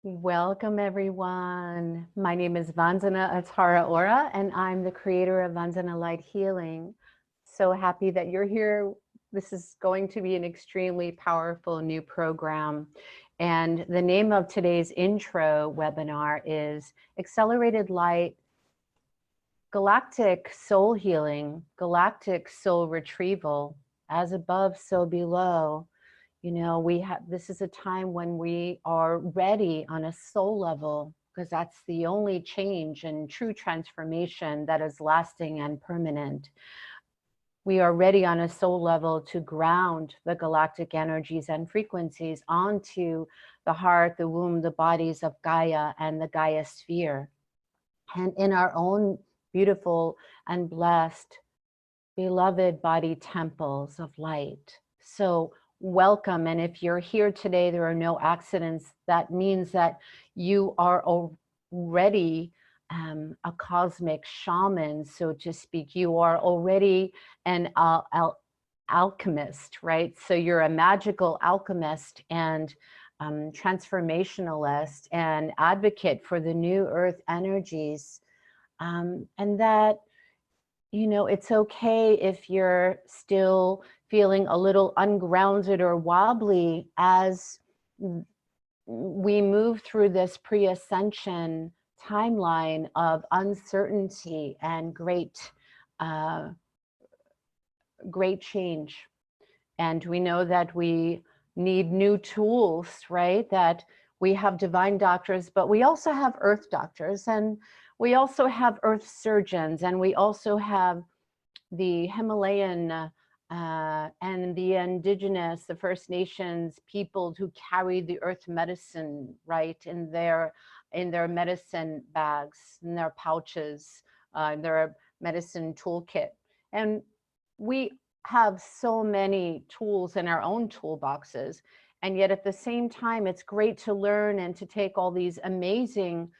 Welcome, everyone. My name is Vanzana Atara Ora, and I'm the creator of Vanzana Light Healing. So happy that you're here. This is going to be an extremely powerful new program. And the name of today's intro webinar is Accelerated Light, Galactic Soul Healing, Galactic Soul Retrieval, as above, so below. You know, this is a time when we are ready on a soul level, because that's the only change and true transformation that is lasting and permanent. We are ready on a soul level to ground the galactic energies and frequencies onto the heart, the womb, the bodies of Gaia and the Gaia sphere. And in our own beautiful and blessed, beloved body temples of light. So welcome. And if you're here today, there are no accidents. That means that you are already a cosmic shaman, so to speak. You are already an alchemist, right? So you're a magical alchemist and transformationalist and advocate for the new earth energies. And that, you know, it's okay if you're still feeling a little ungrounded or wobbly as we move through this pre-ascension timeline of uncertainty and great change. And we know that we need new tools, right? That we have divine doctors, but we also have earth doctors, and we also have earth surgeons, and we also have the Himalayan and the indigenous, the First Nations people who carry the earth medicine, right, in their medicine bags, in their pouches, their medicine toolkit. And we have so many tools in our own toolboxes. And yet at the same time, it's great to learn and to take all these amazing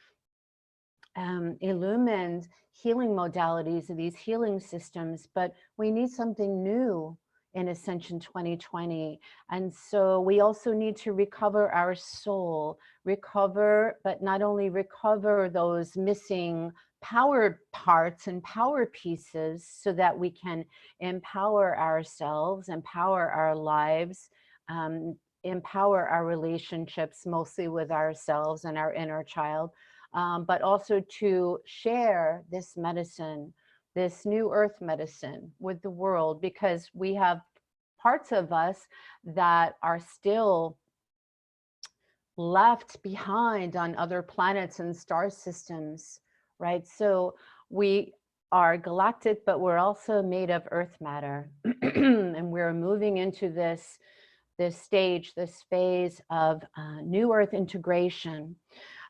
illumined healing modalities of these healing systems, but we need something new in Ascension 2020. And so we also need to recover our soul, but not only recover those missing power parts and power pieces so that we can empower ourselves, empower our lives, empower our relationships, mostly with ourselves and our inner child, but also to share this medicine, this new earth medicine with the world, because we have parts of us that are still left behind on other planets and star systems, right? So we are galactic, but we're also made of earth matter. And we're moving into this stage, this phase of new earth integration.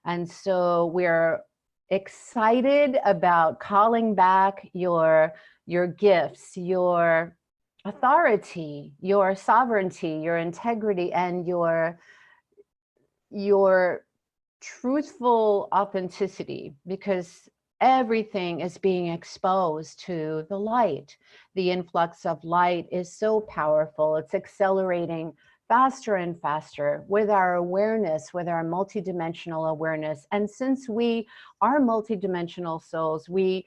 And so we're excited about calling back your gifts, your authority, your sovereignty, your integrity, and your truthful authenticity, because everything is being exposed to the light. The influx of light is so powerful. It's accelerating faster and faster with our awareness, with our multidimensional awareness. And since we are multidimensional souls, we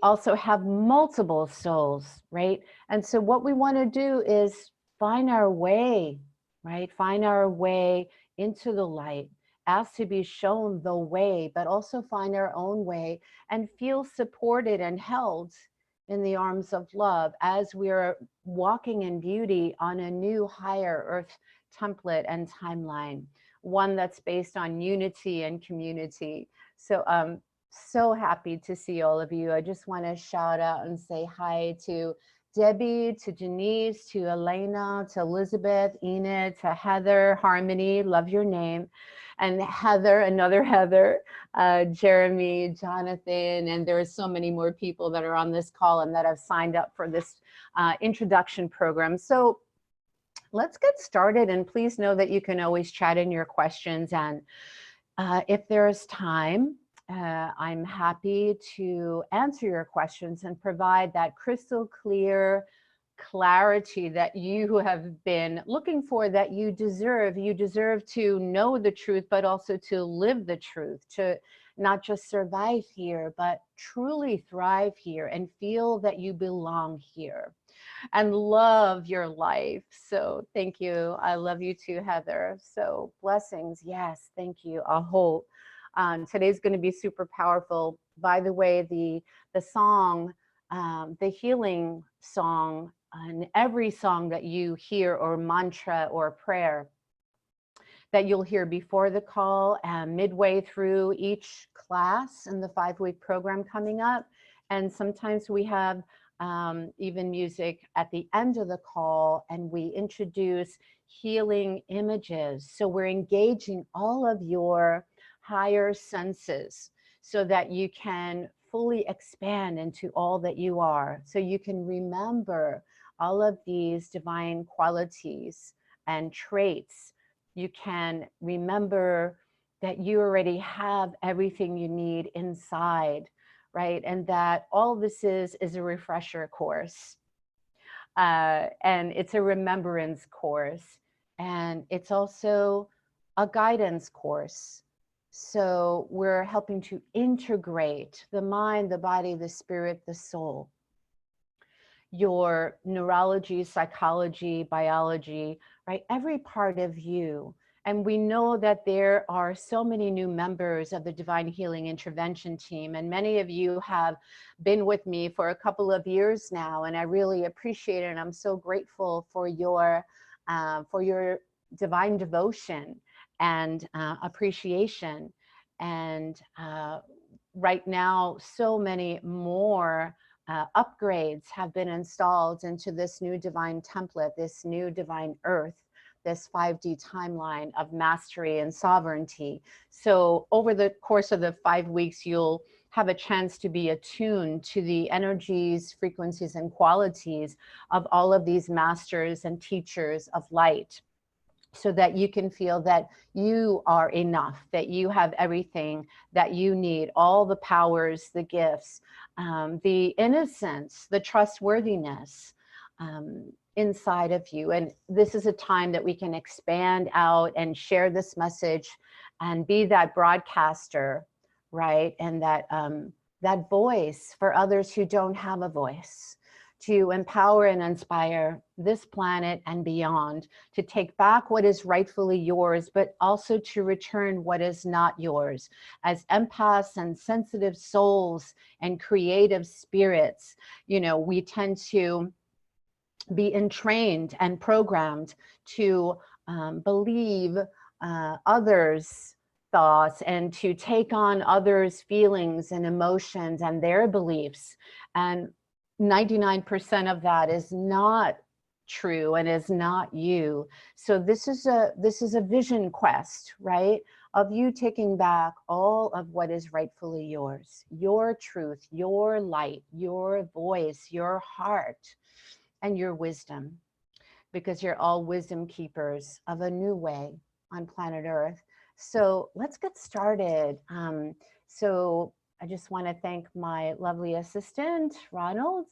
also have multiple souls, right? And so what we want to do is find our way, right? Find our way into the light, ask to be shown the way, but also find our own way and feel supported and held in the arms of love as we're walking in beauty on a new higher earth template and timeline, one that's based on unity and community. So so happy to see all of you. I just want to shout out and say hi to Debbie, to Denise, to Elena, to Elizabeth, Enid, to Heather, Harmony, love your name, and Heather, another Heather, Jeremy, Jonathan, and there are so many more people that are on this call and that have signed up for this introduction program. So let's get started, and please know that you can always chat in your questions, and if there's time, I'm happy to answer your questions and provide that crystal clear clarity that you have been looking for, that you deserve. You deserve to know the truth, but also to live the truth, to not just survive here, but truly thrive here and feel that you belong here and love your life. So thank you. I love you too, Heather. So blessings. Yes, thank you. I hope. Today's going to be super powerful. By the way, the song, the healing song, and every song that you hear, or mantra or prayer that you'll hear before the call and midway through each class in the 5-week program coming up. And sometimes we have even music at the end of the call, and we introduce healing images. So we're engaging all of your higher senses so that you can fully expand into all that you are. So you can remember all of these divine qualities and traits. You can remember that you already have everything you need inside, right? And that all this is a refresher course. And it's a remembrance course. And it's also a guidance course. So we're helping to integrate the mind, the body, the spirit, the soul, your neurology, psychology, biology, right? Every part of you. And we know that there are so many new members of the Divine Healing Intervention team. And many of you have been with me for a couple of years now. And I really appreciate it. And I'm so grateful for your divine devotion and appreciation. And right now, so many more upgrades have been installed into this new divine template, this new divine earth, this 5D timeline of mastery and sovereignty. So over the course of the 5 weeks, you'll have a chance to be attuned to the energies, frequencies, and qualities of all of these masters and teachers of light, so that you can feel that you are enough, that you have everything that you need, all the powers, the gifts, the innocence, the trustworthiness inside of you. And this is a time that we can expand out and share this message and be that broadcaster, right? And that voice for others who don't have a voice, to empower and inspire this planet and beyond, to take back what is rightfully yours, but also to return what is not yours. As empaths and sensitive souls and creative spirits, you know, we tend to be entrained and programmed to believe others' thoughts and to take on others' feelings and emotions and their beliefs. And 99% of that is not true and is not you. So this is a vision quest, right? Of you taking back all of what is rightfully yours, your truth, your light, your voice, your heart, and your wisdom, because you're all wisdom keepers of a new way on planet Earth. So let's get started. So I just want to thank my lovely assistant, Ronald.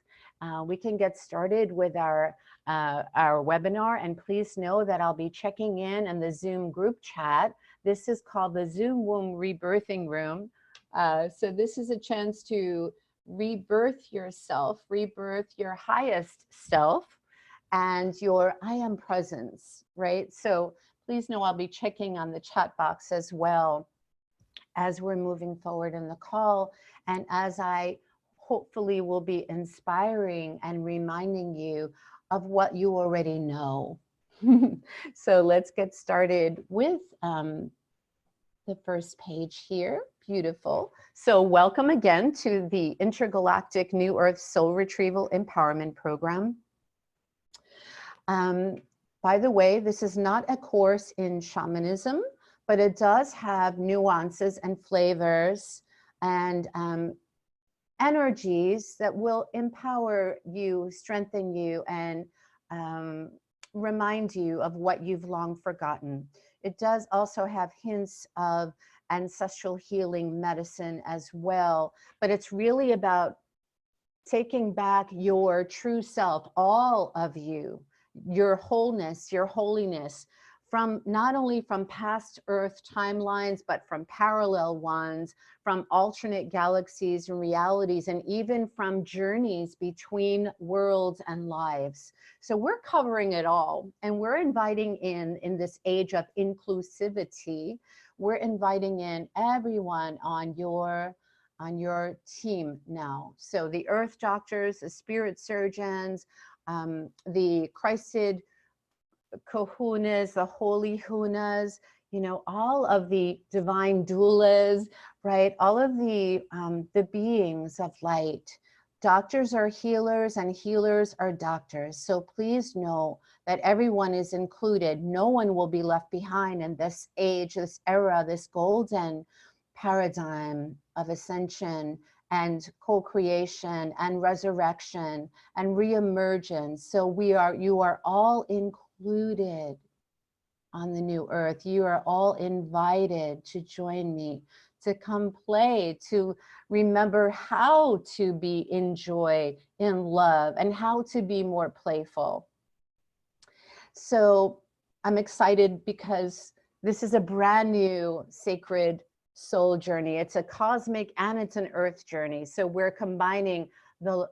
We can get started with our webinar, and please know that I'll be checking in the Zoom group chat. This is called the Zoom Womb Rebirthing Room. So this is a chance to rebirth yourself, rebirth your highest self and your I am presence, right? So please know I'll be checking on the chat box as well as we're moving forward in the call, and as I hopefully will be inspiring and reminding you of what you already know. So let's get started with the first page here. Beautiful. So welcome again to the Intergalactic New Earth Soul Retrieval Empowerment Program. By the way, this is not a course in shamanism, but it does have nuances and flavors and energies that will empower you, strengthen you, and remind you of what you've long forgotten. It does also have hints of ancestral healing medicine as well, but it's really about taking back your true self, all of you, your wholeness, your holiness, from not only from past Earth timelines, but from parallel ones, from alternate galaxies and realities, and even from journeys between worlds and lives. So we're covering it all, and we're inviting in this age of inclusivity, we're inviting in everyone on your team now. So the earth doctors, the spirit surgeons, the Christed kahunas, the holy hunas, you know, all of the divine doulas, right? All of the beings of light. Doctors are healers and healers are doctors. So please know that everyone is included. No one will be left behind in this age, this era, this golden paradigm of ascension and co-creation and resurrection and reemergence. So you are all included on the new earth. You are all invited to join me, to come play, to remember how to be in joy, in love, and how to be more playful. So I'm excited because this is a brand new sacred soul journey. It's a cosmic and it's an earth journey. So we're combining the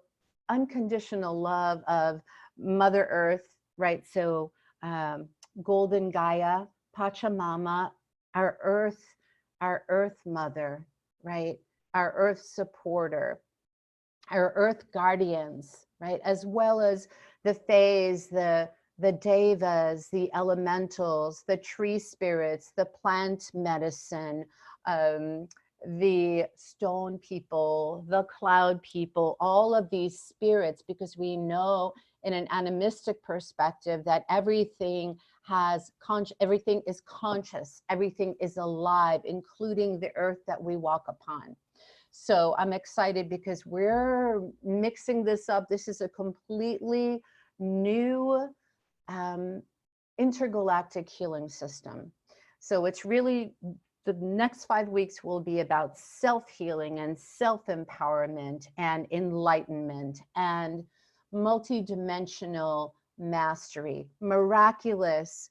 unconditional love of Mother Earth, right? So Golden Gaia, Pachamama, our earth mother, right? Our earth supporter, our earth guardians, right? As well as the fays, the devas, the elementals, the tree spirits, the plant medicine, the stone people, the cloud people, all of these spirits, because we know in an animistic perspective that everything everything is conscious, everything is alive, including the earth that we walk upon. So I'm excited because we're mixing this up. This is a completely new intergalactic healing system. So it's really, the next 5 weeks will be about self-healing and self-empowerment and enlightenment and multidimensional mastery, miraculous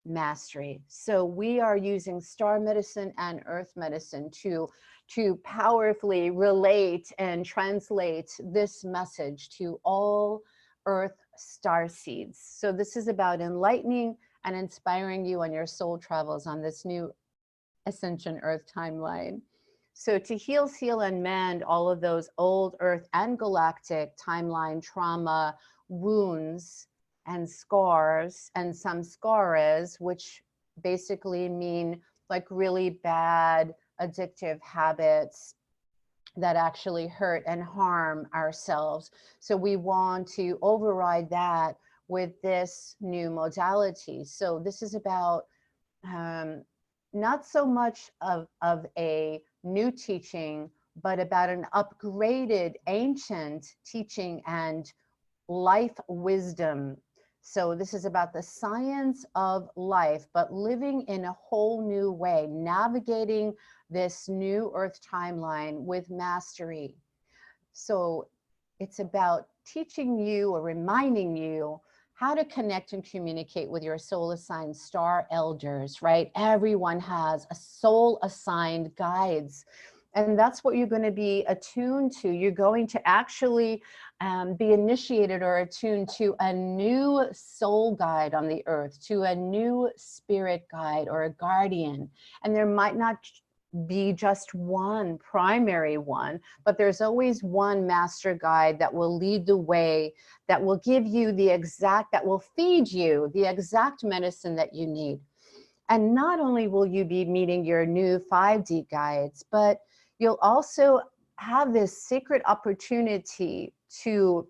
mastery. So we are using star medicine and earth medicine to powerfully relate and translate this message to all earth star seeds. So this is about enlightening and inspiring you on your soul travels on this new Ascension Earth timeline. So to heal, and mend all of those old earth and galactic timeline trauma, wounds, and scars, and some scars, which basically mean like really bad addictive habits that actually hurt and harm ourselves. So we want to override that with this new modality. So this is about not so much of a new teaching, but about an upgraded ancient teaching and life wisdom. So this is about the science of life, but living in a whole new way, navigating this new earth timeline with mastery. So it's about teaching you or reminding you how to connect and communicate with your soul assigned star elders, right? Everyone has a soul assigned guides. And that's what you're going to be attuned to. You're going to actually be initiated or attuned to a new soul guide on the earth, to a new spirit guide or a guardian. And there might not be just one primary one, but there's always one master guide that will lead the way, that will give you that will feed you the exact medicine that you need. And not only will you be meeting your new 5D guides, but you'll also have this sacred opportunity to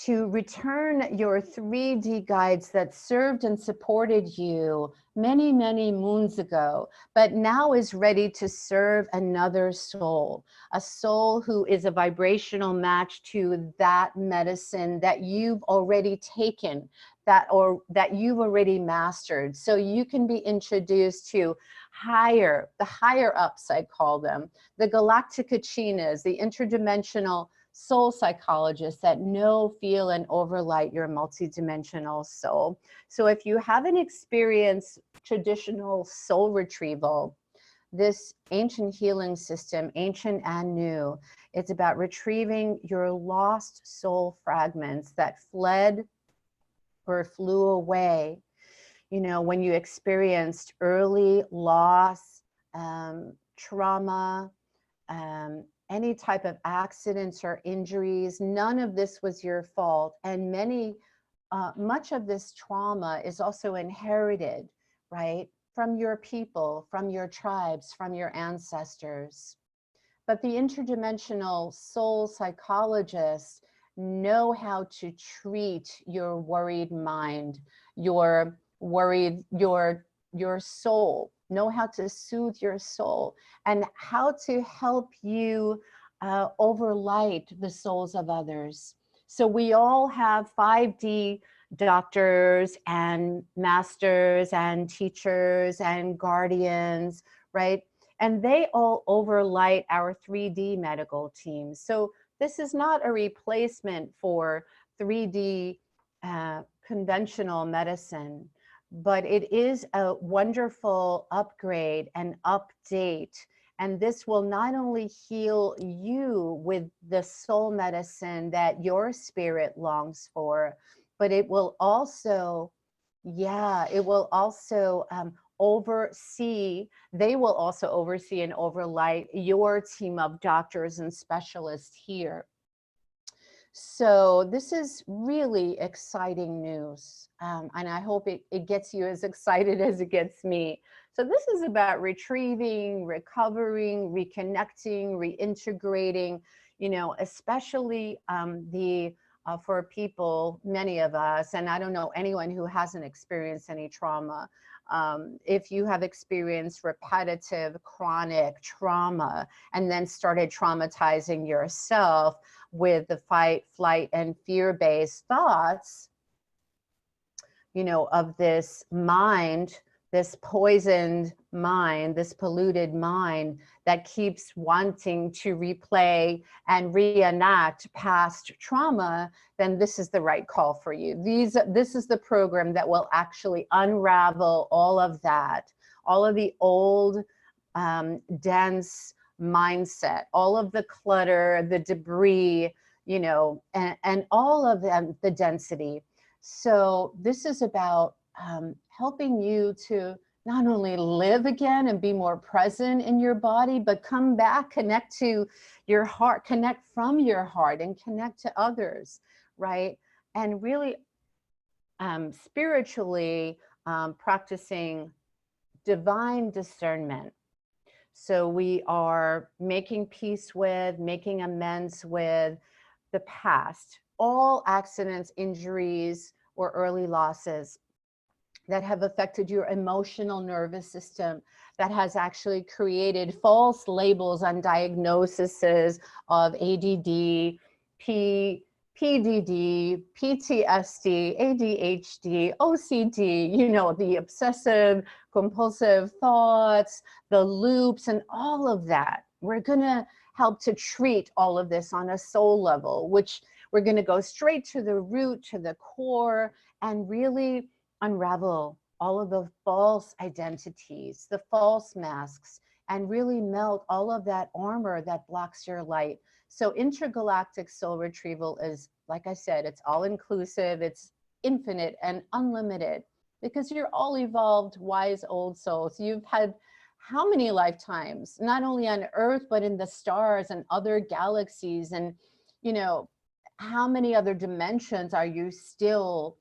return your 3D guides that served and supported you many, many moons ago, but now is ready to serve another soul, a soul who is a vibrational match to that medicine that you've already taken that you've already mastered. So you can be introduced to the higher ups, I call them, the galactic kachinas, the interdimensional soul psychologists that know, feel, and overlight your multidimensional soul. So if you haven't experienced traditional soul retrieval, this ancient healing system, ancient and new, it's about retrieving your lost soul fragments that fled or flew away, you know, when you experienced early loss, trauma, any type of accidents or injuries. None of this was your fault. And much of this trauma is also inherited, right? From your people, from your tribes, from your ancestors. But the interdimensional soul psychologists know how to treat your worried mind, your soul, know how to soothe your soul, and how to help you overlight the souls of others. So we all have 5D doctors and masters and teachers and guardians, right? And they all overlight our 3D medical teams. So this is not a replacement for 3D conventional medicine, but it is a wonderful upgrade and update. And this will not only heal you with the soul medicine that your spirit longs for, but it will also, it will also they will also oversee and overlight your team of doctors and specialists here. So this is really exciting news. And I hope it gets you as excited as it gets me. So this is about retrieving, recovering, reconnecting, reintegrating, you know, especially for people, many of us, and I don't know anyone who hasn't experienced any trauma. If you have experienced repetitive, chronic trauma and then started traumatizing yourself with the fight, flight, and fear-based thoughts, you know, of this mind, this poisoned mind, this polluted mind that keeps wanting to replay and reenact past trauma, then this is the right call for you. This is the program that will actually unravel all of that, all of the old, dense mindset, all of the clutter, the debris, you know, and all of the density. So this is about helping you to not only live again and be more present in your body, but come back, connect to your heart, connect from your heart and connect to others, right? And really spiritually practicing divine discernment. So we are making peace with, making amends with the past, all accidents, injuries, or early losses that have affected your emotional nervous system, that has actually created false labels on diagnoses of ADD, PDD, PTSD, ADHD, OCD, you know, the obsessive compulsive thoughts, the loops, and all of that. We're gonna help to treat all of this on a soul level, which we're gonna go straight to the root, to the core, and really unravel all of the false identities, the false masks, and really melt all of that armor that blocks your light. So intergalactic soul retrieval is, like I said, it's all inclusive, it's infinite and unlimited, because you're all evolved, wise old souls. You've had how many lifetimes, not only on Earth, but in the stars and other galaxies, and, you know, how many other dimensions are you still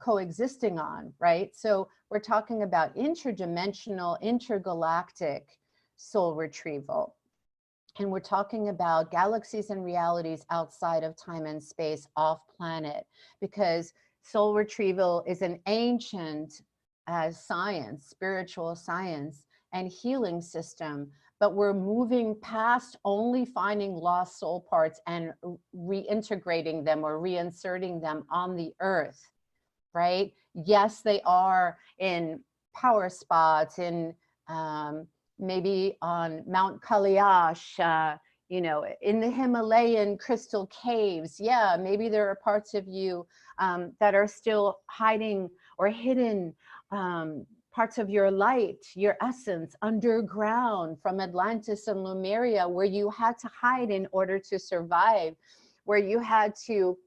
coexisting on, right? So we're talking about interdimensional, intergalactic soul retrieval. And we're talking about galaxies and realities outside of time and space, off planet, because soul retrieval is an ancient science, spiritual science and healing system, but we're moving past only finding lost soul parts and reintegrating them or reinserting them on the earth. right? Yes, they are in power spots, in maybe on Mount Kailash, you know, in the Himalayan crystal caves. Yeah, maybe there are parts of you that are still hiding or hidden, parts of your light, your essence underground from Atlantis and Lemuria, where you had to hide in order to survive, where you had to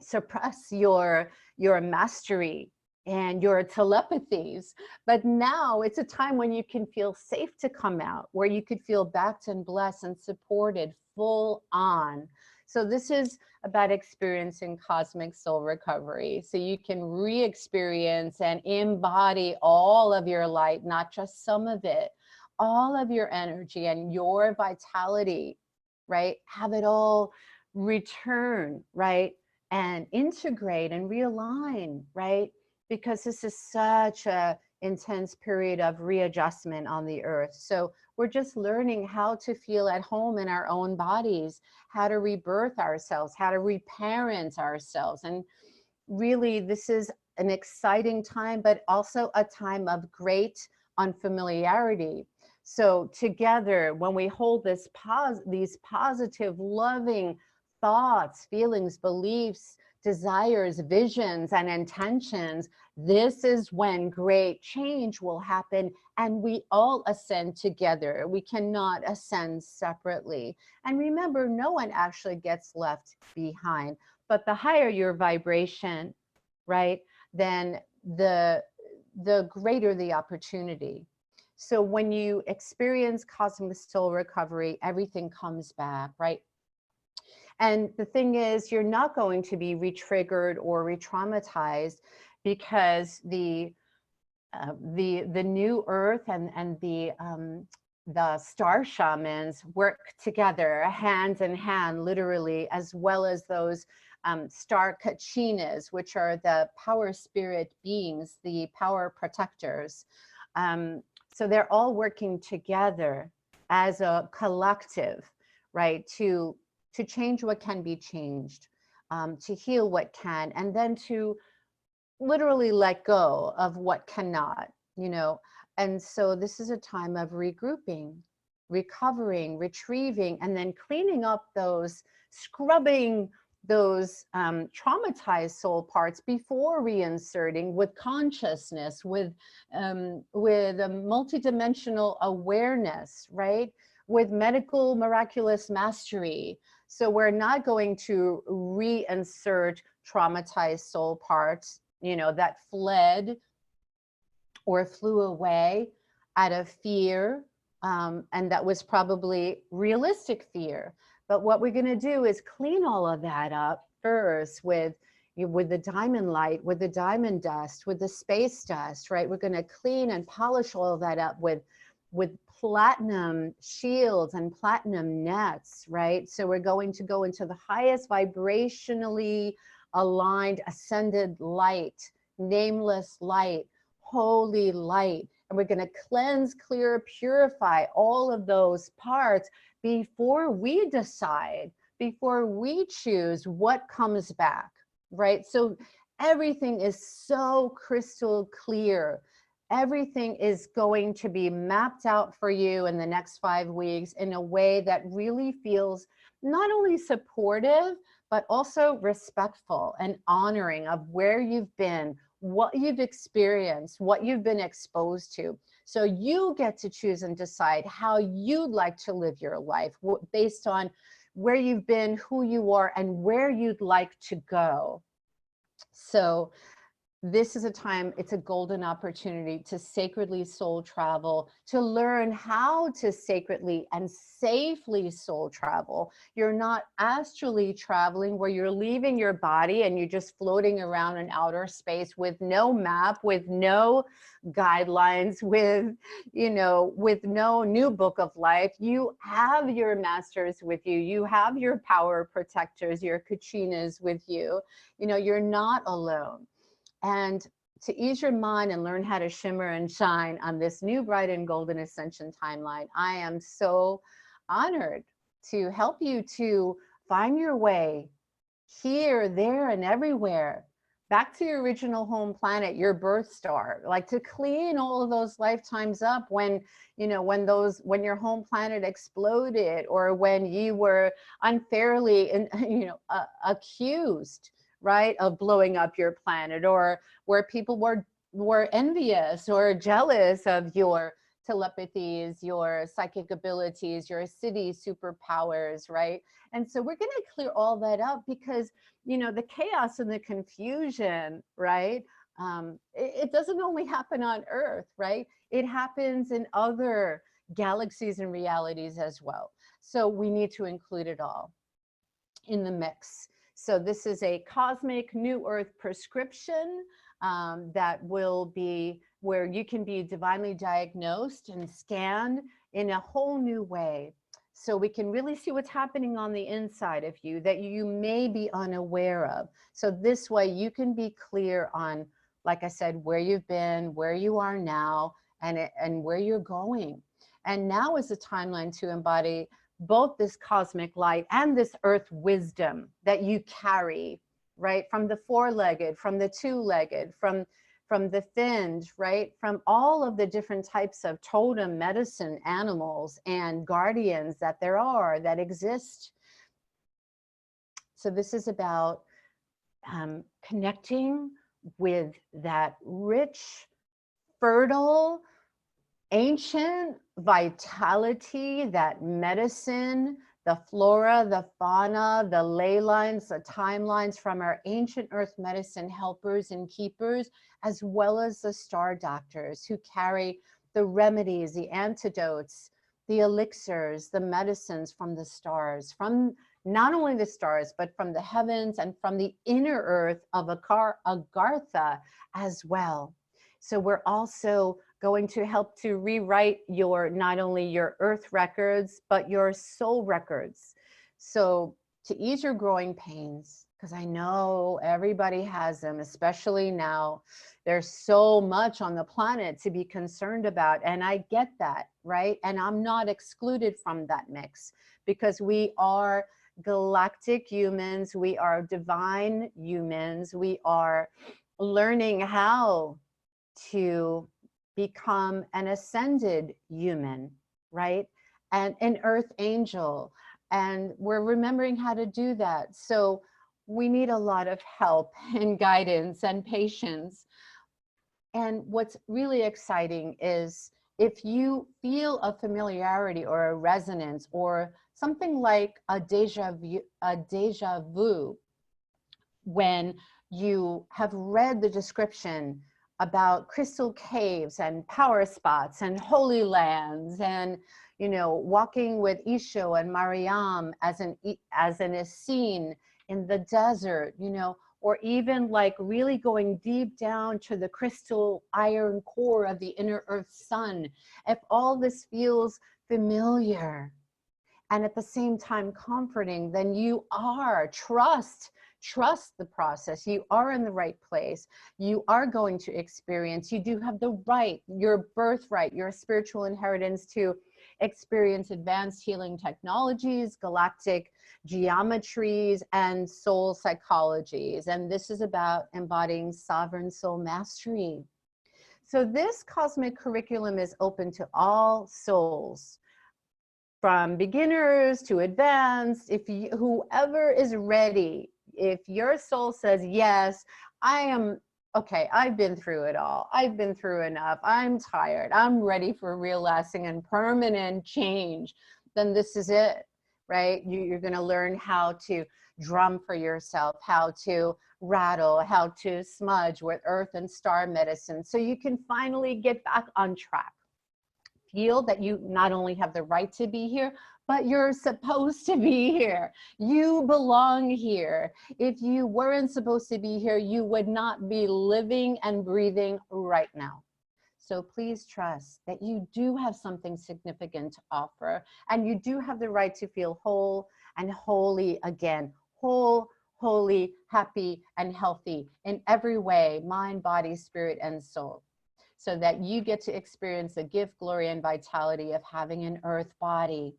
suppress your mastery and your telepathies. But now it's a time when you can feel safe to come out, where you could feel backed and blessed and supported full on. So this is about experiencing cosmic soul recovery, so you can re-experience and embody all of your light, not just some of it, all of your energy and your vitality, right? Have it all return, right? And integrate and realign, right? Because this is such a intense period of readjustment on the earth. So we're just learning how to feel at home in our own bodies, how to rebirth ourselves, how to reparent ourselves. And really, this is an exciting time, but also a time of great unfamiliarity. So together, when we hold these positive, loving thoughts, feelings, beliefs, desires, visions, and intentions, this is when great change will happen, and we all ascend together. We cannot ascend separately. And remember, no one actually gets left behind, but the higher your vibration, right, then the greater the opportunity. So when you experience cosmic soul recovery, everything comes back, right? And the thing is, you're not going to be re-triggered or re-traumatized, because the new earth and the star shamans work together hand in hand, literally, as well as those star kachinas, which are the power spirit beings, the power protectors. So they're all working together as a collective, right, to change what can be changed, to heal what can, and then to literally let go of what cannot, you know. And so this is a time of regrouping, recovering, retrieving, and then cleaning up those, scrubbing those traumatized soul parts before reinserting with consciousness, with a multidimensional awareness, right? With medical miraculous mastery. So we're not going to reinsert traumatized soul parts, you know, that fled or flew away out of fear, and that was probably realistic fear. But what we're going to do is clean all of that up first with the diamond light, with the diamond dust, with the space dust, right? We're going to clean and polish all of that up with platinum shields and platinum nets, right? So we're going to go into the highest vibrationally aligned, ascended light, nameless light, holy light. And we're going to cleanse, clear, purify all of those parts before we decide, before we choose what comes back, right? So everything is so crystal clear. Everything is going to be mapped out for you in the next 5 weeks in a way that really feels not only supportive, but also respectful and honoring of where you've been, what you've experienced, what you've been exposed to. So you get to choose and decide how you'd like to live your life based on where you've been, who you are, and where you'd like to go. So this is a time, it's a golden opportunity to sacredly soul travel, to learn how to sacredly and safely soul travel. You're not astrally traveling where you're leaving your body and you're just floating around in outer space with no map, with no guidelines, with, you know, with no new book of life. You have your masters with you. You have your power protectors, your kachinas with you. You know, you're not alone. And to ease your mind and learn how to shimmer and shine on this new bright and golden ascension timeline, I am so honored to help you to find your way here, there, and everywhere back to your original home planet, your birth star, like to clean all of those lifetimes up when, when your home planet exploded, or when you were unfairly, accused, right, of blowing up your planet, or where people were envious or jealous of your telepathies, your psychic abilities, your city superpowers, right? And so we're going to clear all that up, because the chaos and the confusion, right? It doesn't only happen on Earth, right? It happens in other galaxies and realities as well. So we need to include it all in the mix. So this is a cosmic new Earth prescription that will be where you can be divinely diagnosed and scanned in a whole new way. So we can really see what's happening on the inside of you that you may be unaware of. So this way you can be clear on, like I said, where you've been, where you are now, and where you're going. And now is the timeline to embody both this cosmic light and this earth wisdom that you carry, right? From the four-legged, from the two-legged, from the thinned, right? From all of the different types of totem medicine animals and guardians that there are, that exist. So this is about connecting with that rich, fertile, ancient vitality, that medicine, the flora, the fauna, the ley lines, the timelines from our ancient earth medicine helpers and keepers, as well as the star doctors who carry the remedies, the antidotes, the elixirs, the medicines from the stars, from not only the stars, but from the heavens and from the inner earth of Agartha as well. So we're also going to help to rewrite not only your earth records, but your soul records. So to ease your growing pains, because I know everybody has them, especially now, there's so much on the planet to be concerned about. And I get that, right? And I'm not excluded from that mix, because we are galactic humans. We are divine humans. We are learning how to become an ascended human, right? And an earth angel. And we're remembering how to do that. So we need a lot of help and guidance and patience. And what's really exciting is if you feel a familiarity or a resonance or something like a deja vu, when you have read the description about crystal caves and power spots and holy lands, and walking with Isho and Mariam as an Essene in the desert, or even like really going deep down to the crystal iron core of the inner earth sun. If all this feels familiar and at the same time comforting, then you are, trust the process. You are in the right place. You are going to experience, you do have the right, your birthright, your spiritual inheritance to experience advanced healing technologies, galactic geometries, and soul psychologies. And this is about embodying sovereign soul mastery. So this cosmic curriculum is open to all souls, from beginners to advanced. Whoever is ready, if your soul says, yes, I am, okay, I've been through it all. I've been through enough. I'm tired. I'm ready for real, lasting, and permanent change, then this is it, right? You're going to learn how to drum for yourself, how to rattle, how to smudge with earth and star medicine, so you can finally get back on track. Feel that you not only have the right to be here, but you're supposed to be here. You belong here. If you weren't supposed to be here, you would not be living and breathing right now. So please trust that you do have something significant to offer, and you do have the right to feel whole and holy again. Whole, holy, happy, and healthy in every way, mind, body, spirit, and soul, so that you get to experience the gift, glory, and vitality of having an earth body,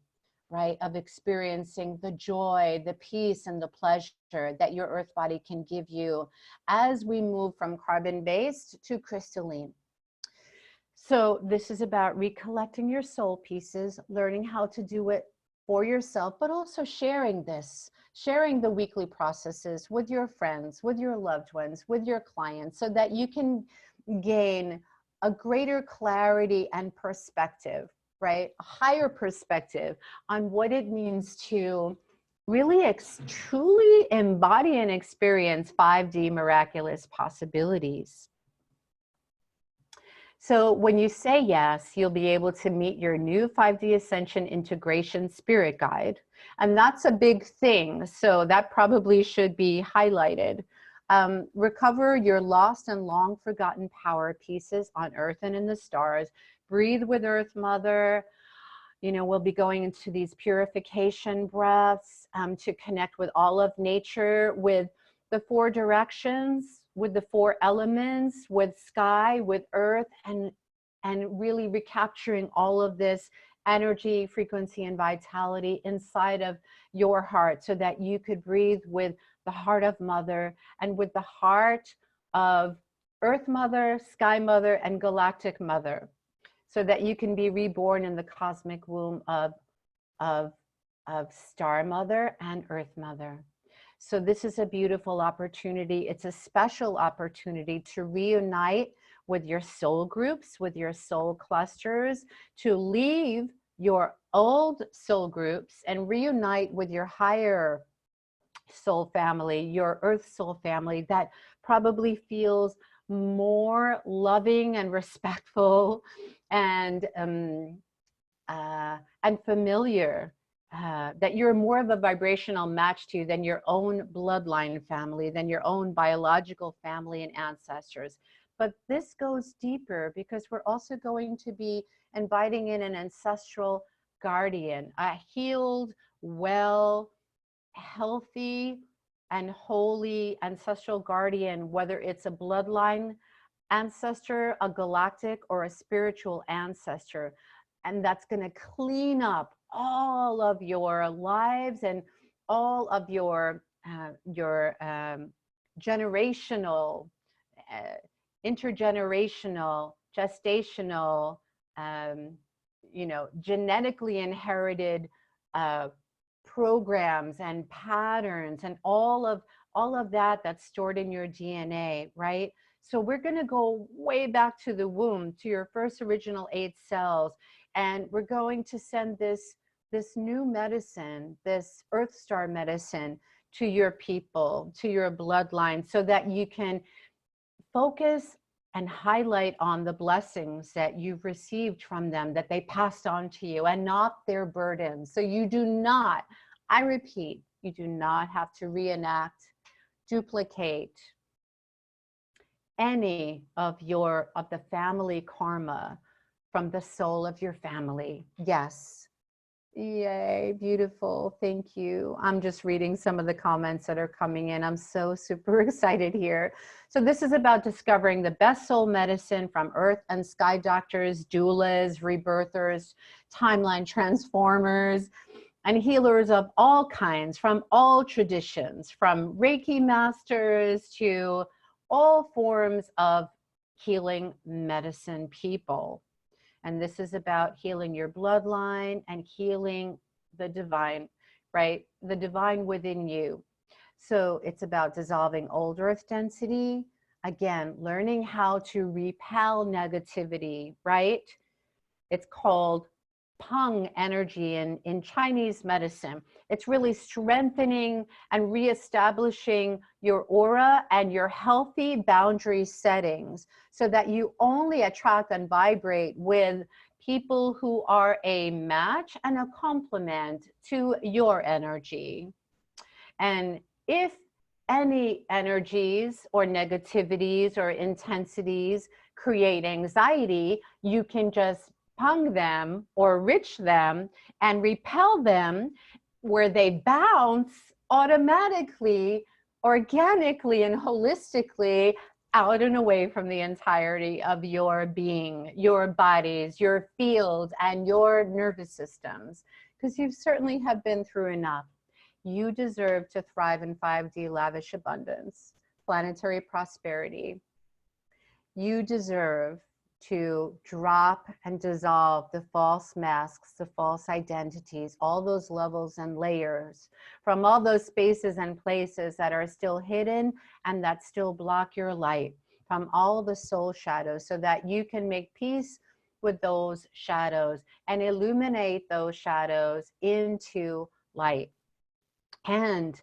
right, of experiencing the joy, the peace, and the pleasure that your earth body can give you as we move from carbon-based to crystalline. So this is about recollecting your soul pieces, learning how to do it for yourself, but also sharing this, sharing the weekly processes with your friends, with your loved ones, with your clients, so that you can gain a greater clarity and perspective, right? A higher perspective on what it means to really truly embody and experience 5D miraculous possibilities. So when you say yes, you'll be able to meet your new 5D Ascension Integration Spirit Guide. And that's a big thing. So that probably should be highlighted. Recover your lost and long forgotten power pieces on Earth and in the stars. Breathe with Earth Mother. You know, we'll be going into these purification breaths to connect with all of nature, with the 4 directions, with the 4 elements, with sky, with earth, and really recapturing all of this energy, frequency, and vitality inside of your heart, so that you could breathe with the heart of Mother and with the heart of Earth Mother, Sky Mother, and Galactic Mother, so that you can be reborn in the cosmic womb of Star Mother and Earth Mother. So this is a beautiful opportunity. It's a special opportunity to reunite with your soul groups, with your soul clusters, to leave your old soul groups and reunite with your higher soul family, your Earth soul family that probably feels more loving and respectful and familiar. That you're more of a vibrational match to than your own bloodline family, than your own biological family and ancestors. But this goes deeper because we're also going to be inviting in an ancestral guardian, a healed, well, healthy, and holy ancestral guardian, whether it's a bloodline ancestor, a galactic, or a spiritual ancestor. And that's going to clean up all of your lives and all of your generational, intergenerational, gestational, you know, genetically inherited programs and patterns and all of that that's stored in your DNA, right? So we're going to go way back to the womb, to your first original 8 cells, and we're going to send this new medicine, this Earth Star medicine, to your people, to your bloodline, so that you can focus and highlight on the blessings that you've received from them, that they passed on to you, and not their burdens. So you do not, I repeat, you do not have to reenact, duplicate any of the family karma from the soul of your family. Yes. Yay, beautiful. Thank you. I'm just reading some of the comments that are coming in. I'm so super excited here. So this is about discovering the best soul medicine from Earth and Sky doctors, doulas, rebirthers, timeline transformers, and healers of all kinds, from all traditions, from Reiki masters to all forms of healing medicine people. And this is about healing your bloodline and healing the divine, right? The divine within you. So it's about dissolving old earth density. Again, learning how to repel negativity, right? It's called Peng energy in Chinese medicine. It's really strengthening and reestablishing your aura and your healthy boundary settings, so that you only attract and vibrate with people who are a match and a complement to your energy. And if any energies or negativities or intensities create anxiety, you can just pung them or rich them and repel them, where they bounce automatically, organically, and holistically out and away from the entirety of your being, your bodies, your fields, and your nervous systems. because you certainly have been through enough. You deserve to thrive in 5D lavish abundance, planetary prosperity. You deserve to drop and dissolve the false masks, the false identities, all those levels and layers from all those spaces and places that are still hidden and that still block your light, from all the soul shadows, so that you can make peace with those shadows and illuminate those shadows into light. And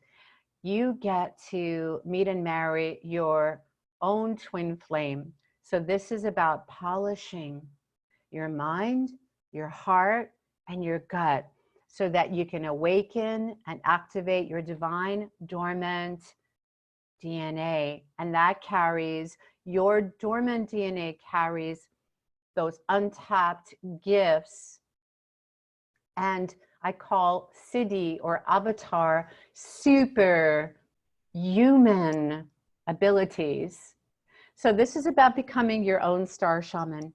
you get to meet and marry your own twin flame. So this is about polishing your mind, your heart, and your gut, so that you can awaken and activate your divine dormant DNA. And that carries, your dormant DNA carries those untapped gifts. And I call Siddhi or avatar super human abilities. So this is about becoming your own star shaman,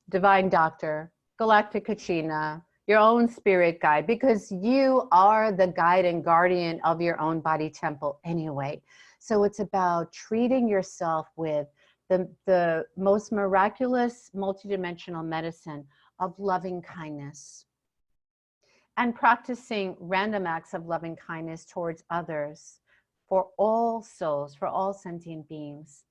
divine doctor, galactic kachina, your own spirit guide, because you are the guide and guardian of your own body temple anyway. So it's about treating yourself with the most miraculous multidimensional medicine of loving kindness, and practicing random acts of loving kindness towards others, for all souls, for all sentient beings.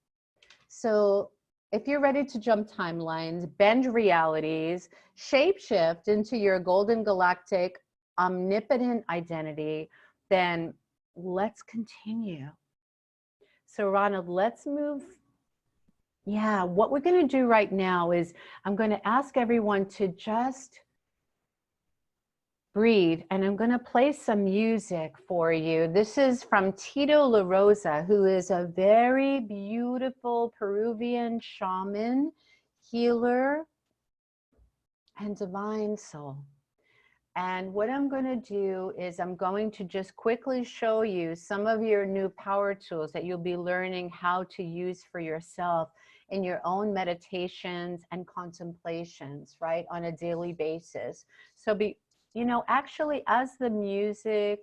So if you're ready to jump timelines, bend realities, shapeshift into your golden galactic omnipotent identity, then let's continue. So Ronald, let's move. Yeah, what we're going to do right now is I'm going to ask everyone to just breathe, and I'm going to play some music for you. This is from Tito La Rosa, who is a very beautiful Peruvian shaman, healer, and divine soul. And what I'm going to do is I'm going to just quickly show you some of your new power tools that you'll be learning how to use for yourself in your own meditations and contemplations, right, on a daily basis. So you know, actually, as the music,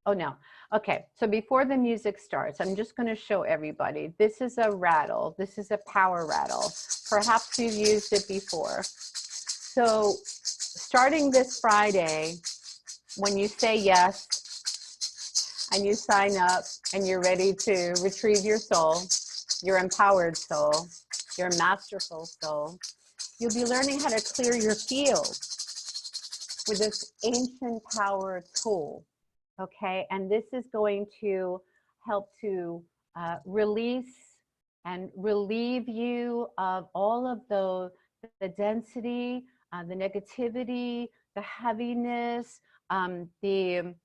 oh no, okay, so before the music starts, I'm just going to show everybody. This is a rattle. This is a power rattle. Perhaps you've used it before. So starting this Friday, when you say yes and you sign up and you're ready to retrieve your soul, your empowered soul, your masterful soul, you'll be learning how to clear your field with this ancient power tool, okay? And this is going to help to release and relieve you of all of the density, the negativity, the heaviness, the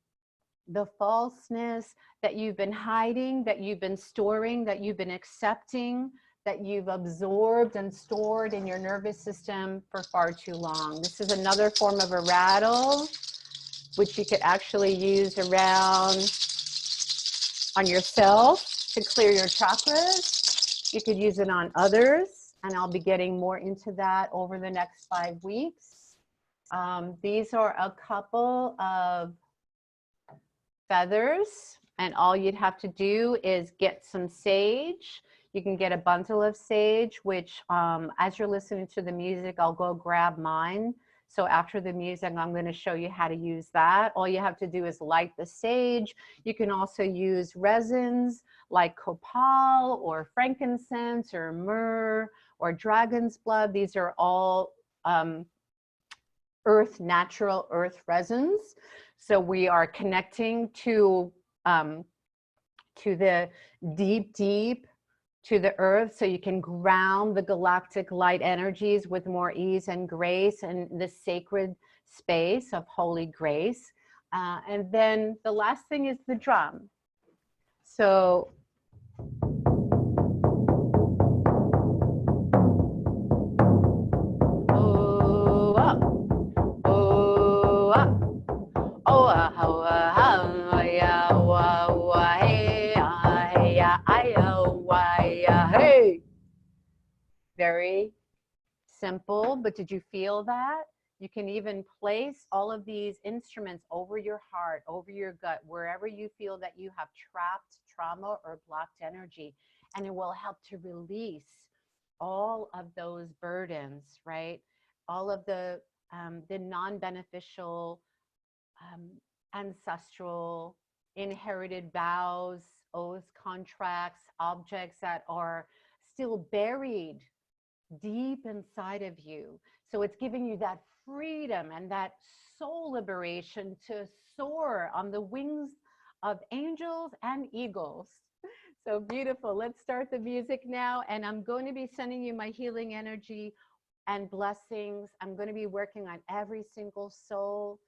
falseness that you've been hiding, that you've been storing, that you've been accepting, that you've absorbed and stored in your nervous system for far too long. This is another form of a rattle, which you could actually use around on yourself to clear your chakras. You could use it on others, and I'll be getting more into that over the next 5 weeks. These are a couple of feathers, and all you'd have to do is get some sage. You can get a bundle of sage, which as you're listening to the music, I'll go grab mine. So after the music, I'm going to show you how to use that. All you have to do is light the sage. You can also use resins like copal or frankincense or myrrh or dragon's blood. These are all natural earth resins. So we are connecting to the deep to the earth, so you can ground the galactic light energies with more ease and grace in the sacred space of holy grace. And then the last thing is the drum. So very simple, but did you feel that? You can even place all of these instruments over your heart, over your gut, wherever you feel that you have trapped trauma or blocked energy, and it will help to release all of those burdens, right? All of the non-beneficial um, ancestral inherited vows, oaths, contracts, objects that are still buried deep inside of you. So it's giving you that freedom and that soul liberation to soar on the wings of angels and eagles. So beautiful. Let's start the music now. And I'm going to be sending you my healing energy and blessings. I'm going to be working on every single soul,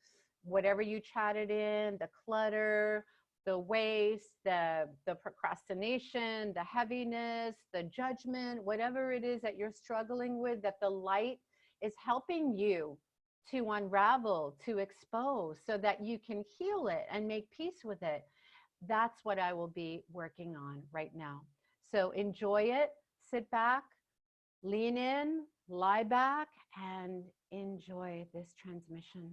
whatever you chatted in, the clutter, the waste, the procrastination, the heaviness, the judgment, whatever it is that you're struggling with, that the light is helping you to unravel, to expose, so that you can heal it and make peace with it. That's what I will be working on right now. So enjoy it, sit back, lean in, lie back, and enjoy this transmission.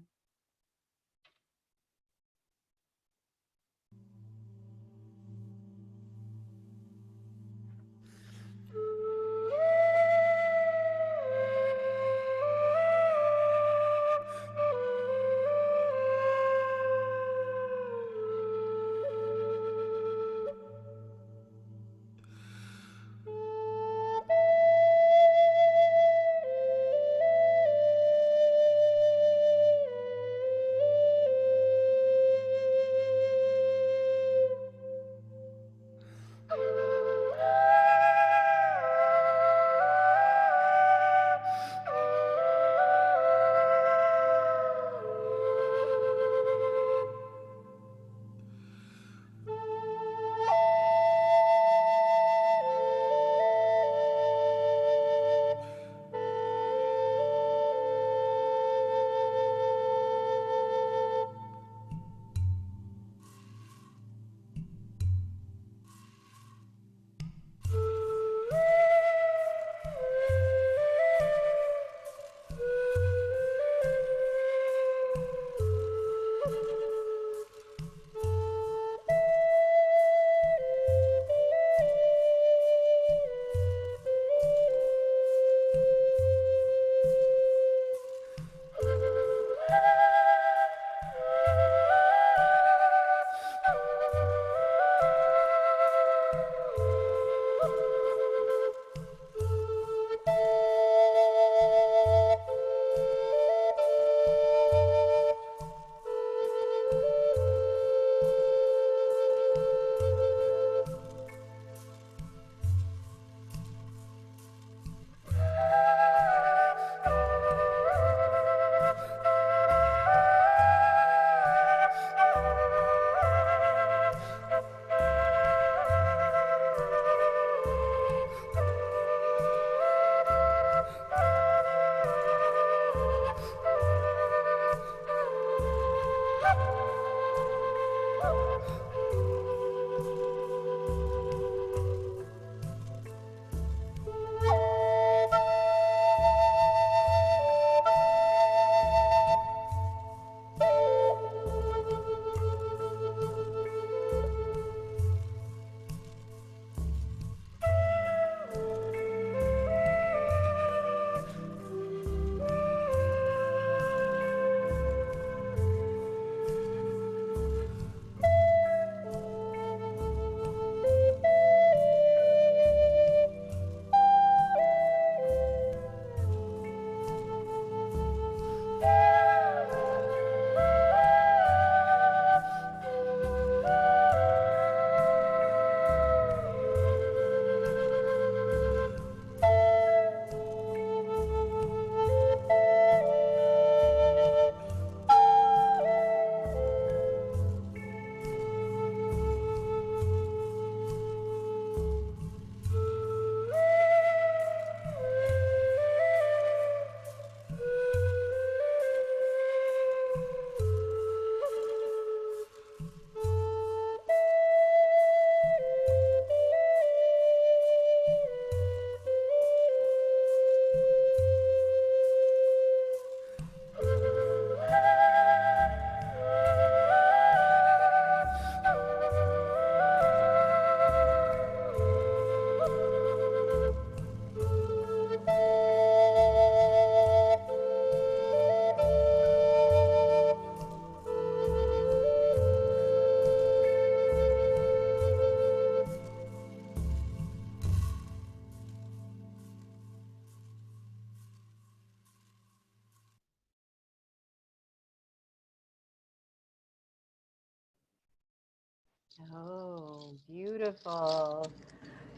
Oh, beautiful.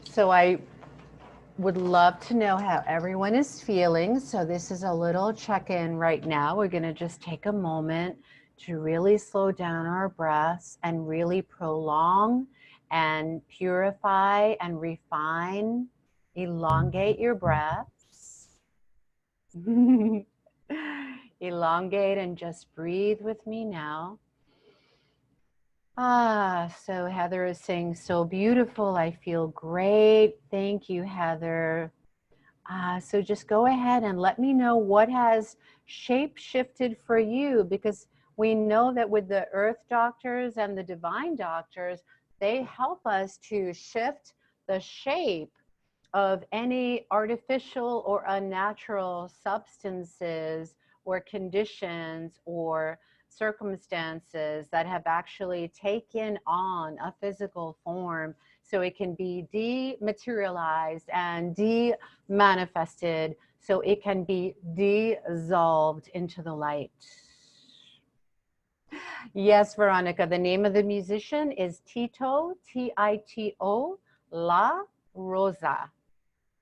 So I would love to know how everyone is feeling. So this is a little check-in right now. We're going to just take a moment to really slow down our breaths and really prolong and purify and refine, elongate your breaths. Elongate and just breathe with me now. So Heather is saying, so beautiful. I feel great. Thank you, Heather. So just go ahead and let me know what has shape shifted for you, because we know that with the earth doctors and the divine doctors, they help us to shift the shape of any artificial or unnatural substances or conditions or circumstances that have actually taken on a physical form, so it can be dematerialized and de-manifested, so it can be dissolved into the light. Yes, Veronica, the name of the musician is Tito, Tito, La Rosa.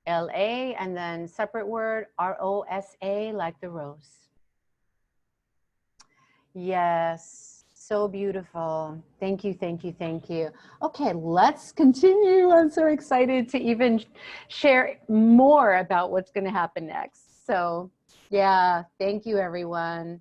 LA, and then separate word, ROSA, like the rose. Yes, so beautiful. Thank you, thank you, thank you. Okay, let's continue. I'm so excited to even share more about what's going to happen next. So, yeah, thank you, everyone.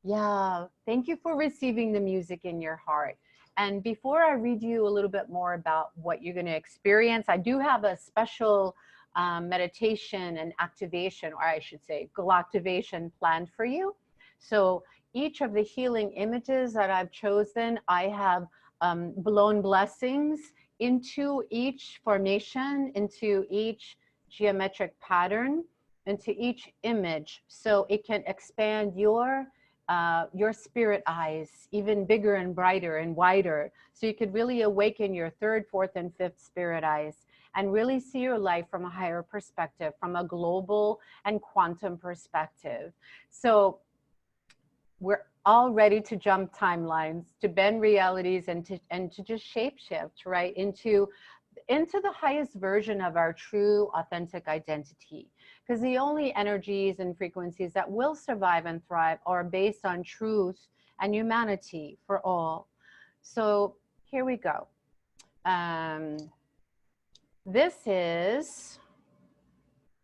Yeah, thank you for receiving the music in your heart. And before I read you a little bit more about what you're going to experience, I do have a special meditation and activation, or I should say, galactivation planned for you. So each of the healing images that I've chosen, I have blown blessings into each formation, into each geometric pattern, into each image, so it can expand your spirit eyes even bigger and brighter and wider, so you could really awaken your third, fourth, and fifth spirit eyes and really see your life from a higher perspective, from a global and quantum perspective. So we're all ready to jump timelines, to bend realities, and to just shapeshift right into the highest version of our true authentic identity, because the only energies and frequencies that will survive and thrive are based on truth and humanity for all. So here we go. This is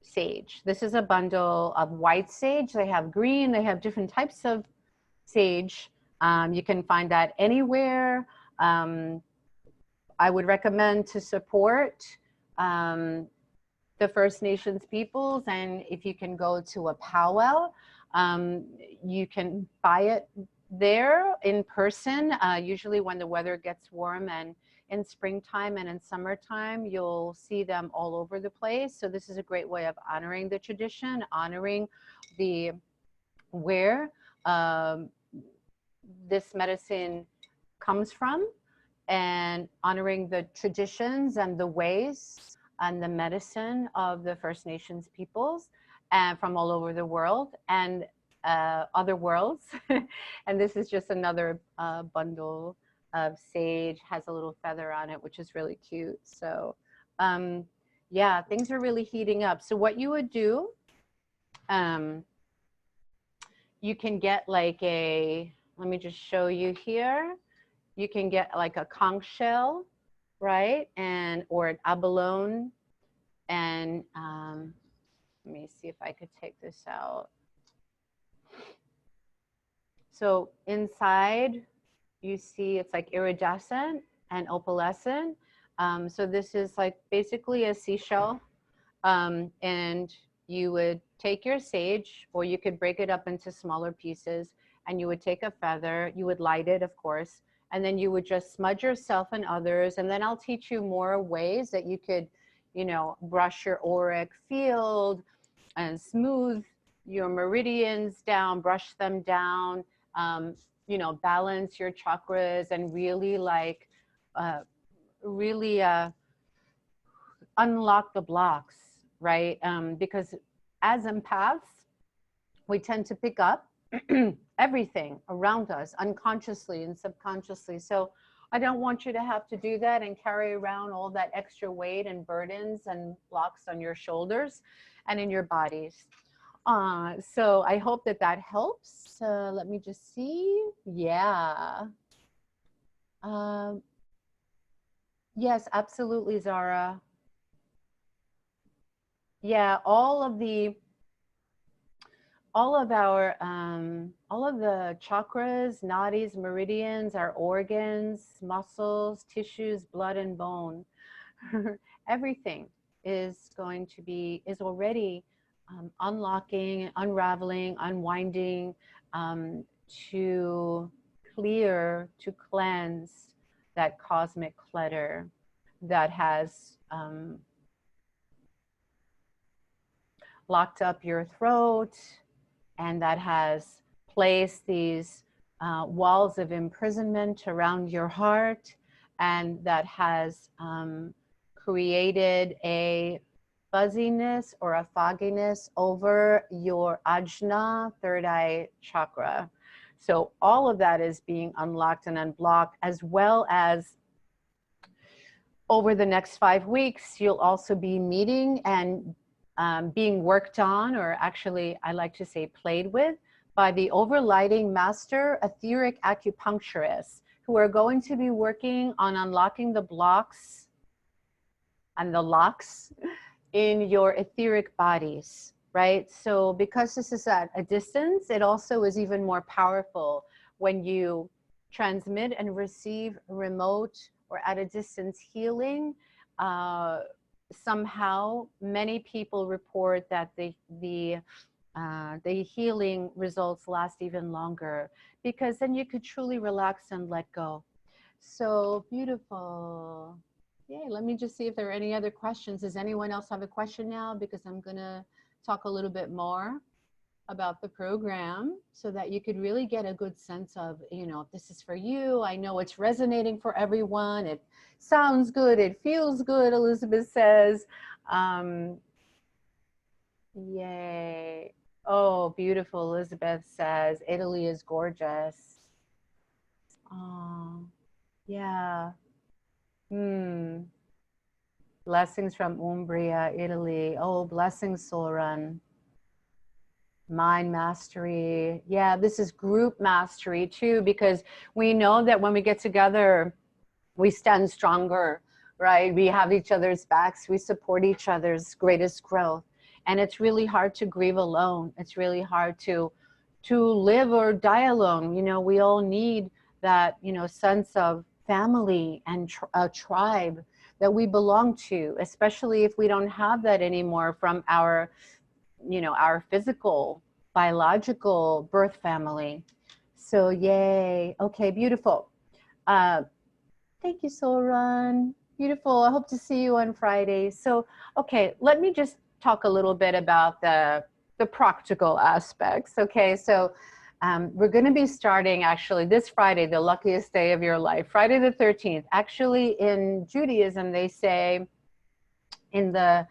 sage. This is a bundle of white sage. They have green, they have different types of sage. You can find that anywhere. I would recommend to support the First Nations peoples, and if you can go to a powwow, you can buy it there in person. Usually when the weather gets warm, and in springtime and in summertime, you'll see them all over the place. So this is a great way of honoring the tradition, honoring the where this medicine comes from, and honoring the traditions and the ways and the medicine of the First Nations peoples and from all over the world and other worlds. And this is just another bundle of sage, has a little feather on it, which is really cute. So yeah, things are really heating up. So what you would do, you can get like a, let me just show you here. You can get like a conch shell, right? And, or an abalone. And let me see if I could take this out. So inside you see it's like iridescent and opalescent. So this is like basically a seashell. And you would take your sage, or you could break it up into smaller pieces, and you would take a feather, you would light it, of course, and then you would just smudge yourself and others. And then I'll teach you more ways that you could, you know, brush your auric field and smooth your meridians down, brush them down, you know, balance your chakras and really like, really unlock the blocks, right? Because as empaths, we tend to pick up everything around us unconsciously and subconsciously. So I don't want you to have to do that and carry around all that extra weight and burdens and blocks on your shoulders and in your bodies. So I hope that that helps. Let me just see. Yeah. Yes, absolutely, Zara. Yeah, all of the all of the chakras, nadis, meridians, our organs, muscles, tissues, blood and bone, everything is already unlocking, unraveling, unwinding, to clear, to cleanse that cosmic clutter that has locked up your throat, and that has placed these walls of imprisonment around your heart, and that has created a fuzziness or a fogginess over your ajna, third eye chakra. So all of that is being unlocked and unblocked, as well as over the next 5 weeks, you'll also be meeting and being worked on, or actually I like to say played with, by the overlighting master etheric acupuncturists, who are going to be working on unlocking the blocks and the locks in your etheric bodies, right? So because this is at a distance, it also is even more powerful when you transmit and receive remote or at a distance healing. Somehow many people report that the healing results last even longer, because then you could truly relax and let go. So beautiful. Yay, let me just see if there are any other questions. Does anyone else have a question now? Because I'm gonna talk a little bit more about the program so that you could really get a good sense of, you know, if this is for you. I know it's resonating for everyone. It sounds good. It feels good, Elizabeth says. Yay. Oh, beautiful. Elizabeth says, Italy is gorgeous. Oh, yeah. Blessings from Umbria, Italy. Oh, blessings, Soran. Mind mastery. Yeah, this is group mastery too, because we know that when we get together, we stand stronger, right? We have each other's backs. We support each other's greatest growth. And it's really hard to grieve alone. It's really hard to live or die alone. You know, we all need that, you know, sense of family and a tribe that we belong to, especially if we don't have that anymore from our, you know, our physical, biological birth family. So yay. Okay, beautiful. Thank you, Soran. Beautiful. I hope to see you on Friday. So, okay, let me just talk a little bit about the practical aspects. Okay, so we're going to be starting actually this Friday, the luckiest day of your life, Friday the 13th. Actually, in Judaism, they say in the,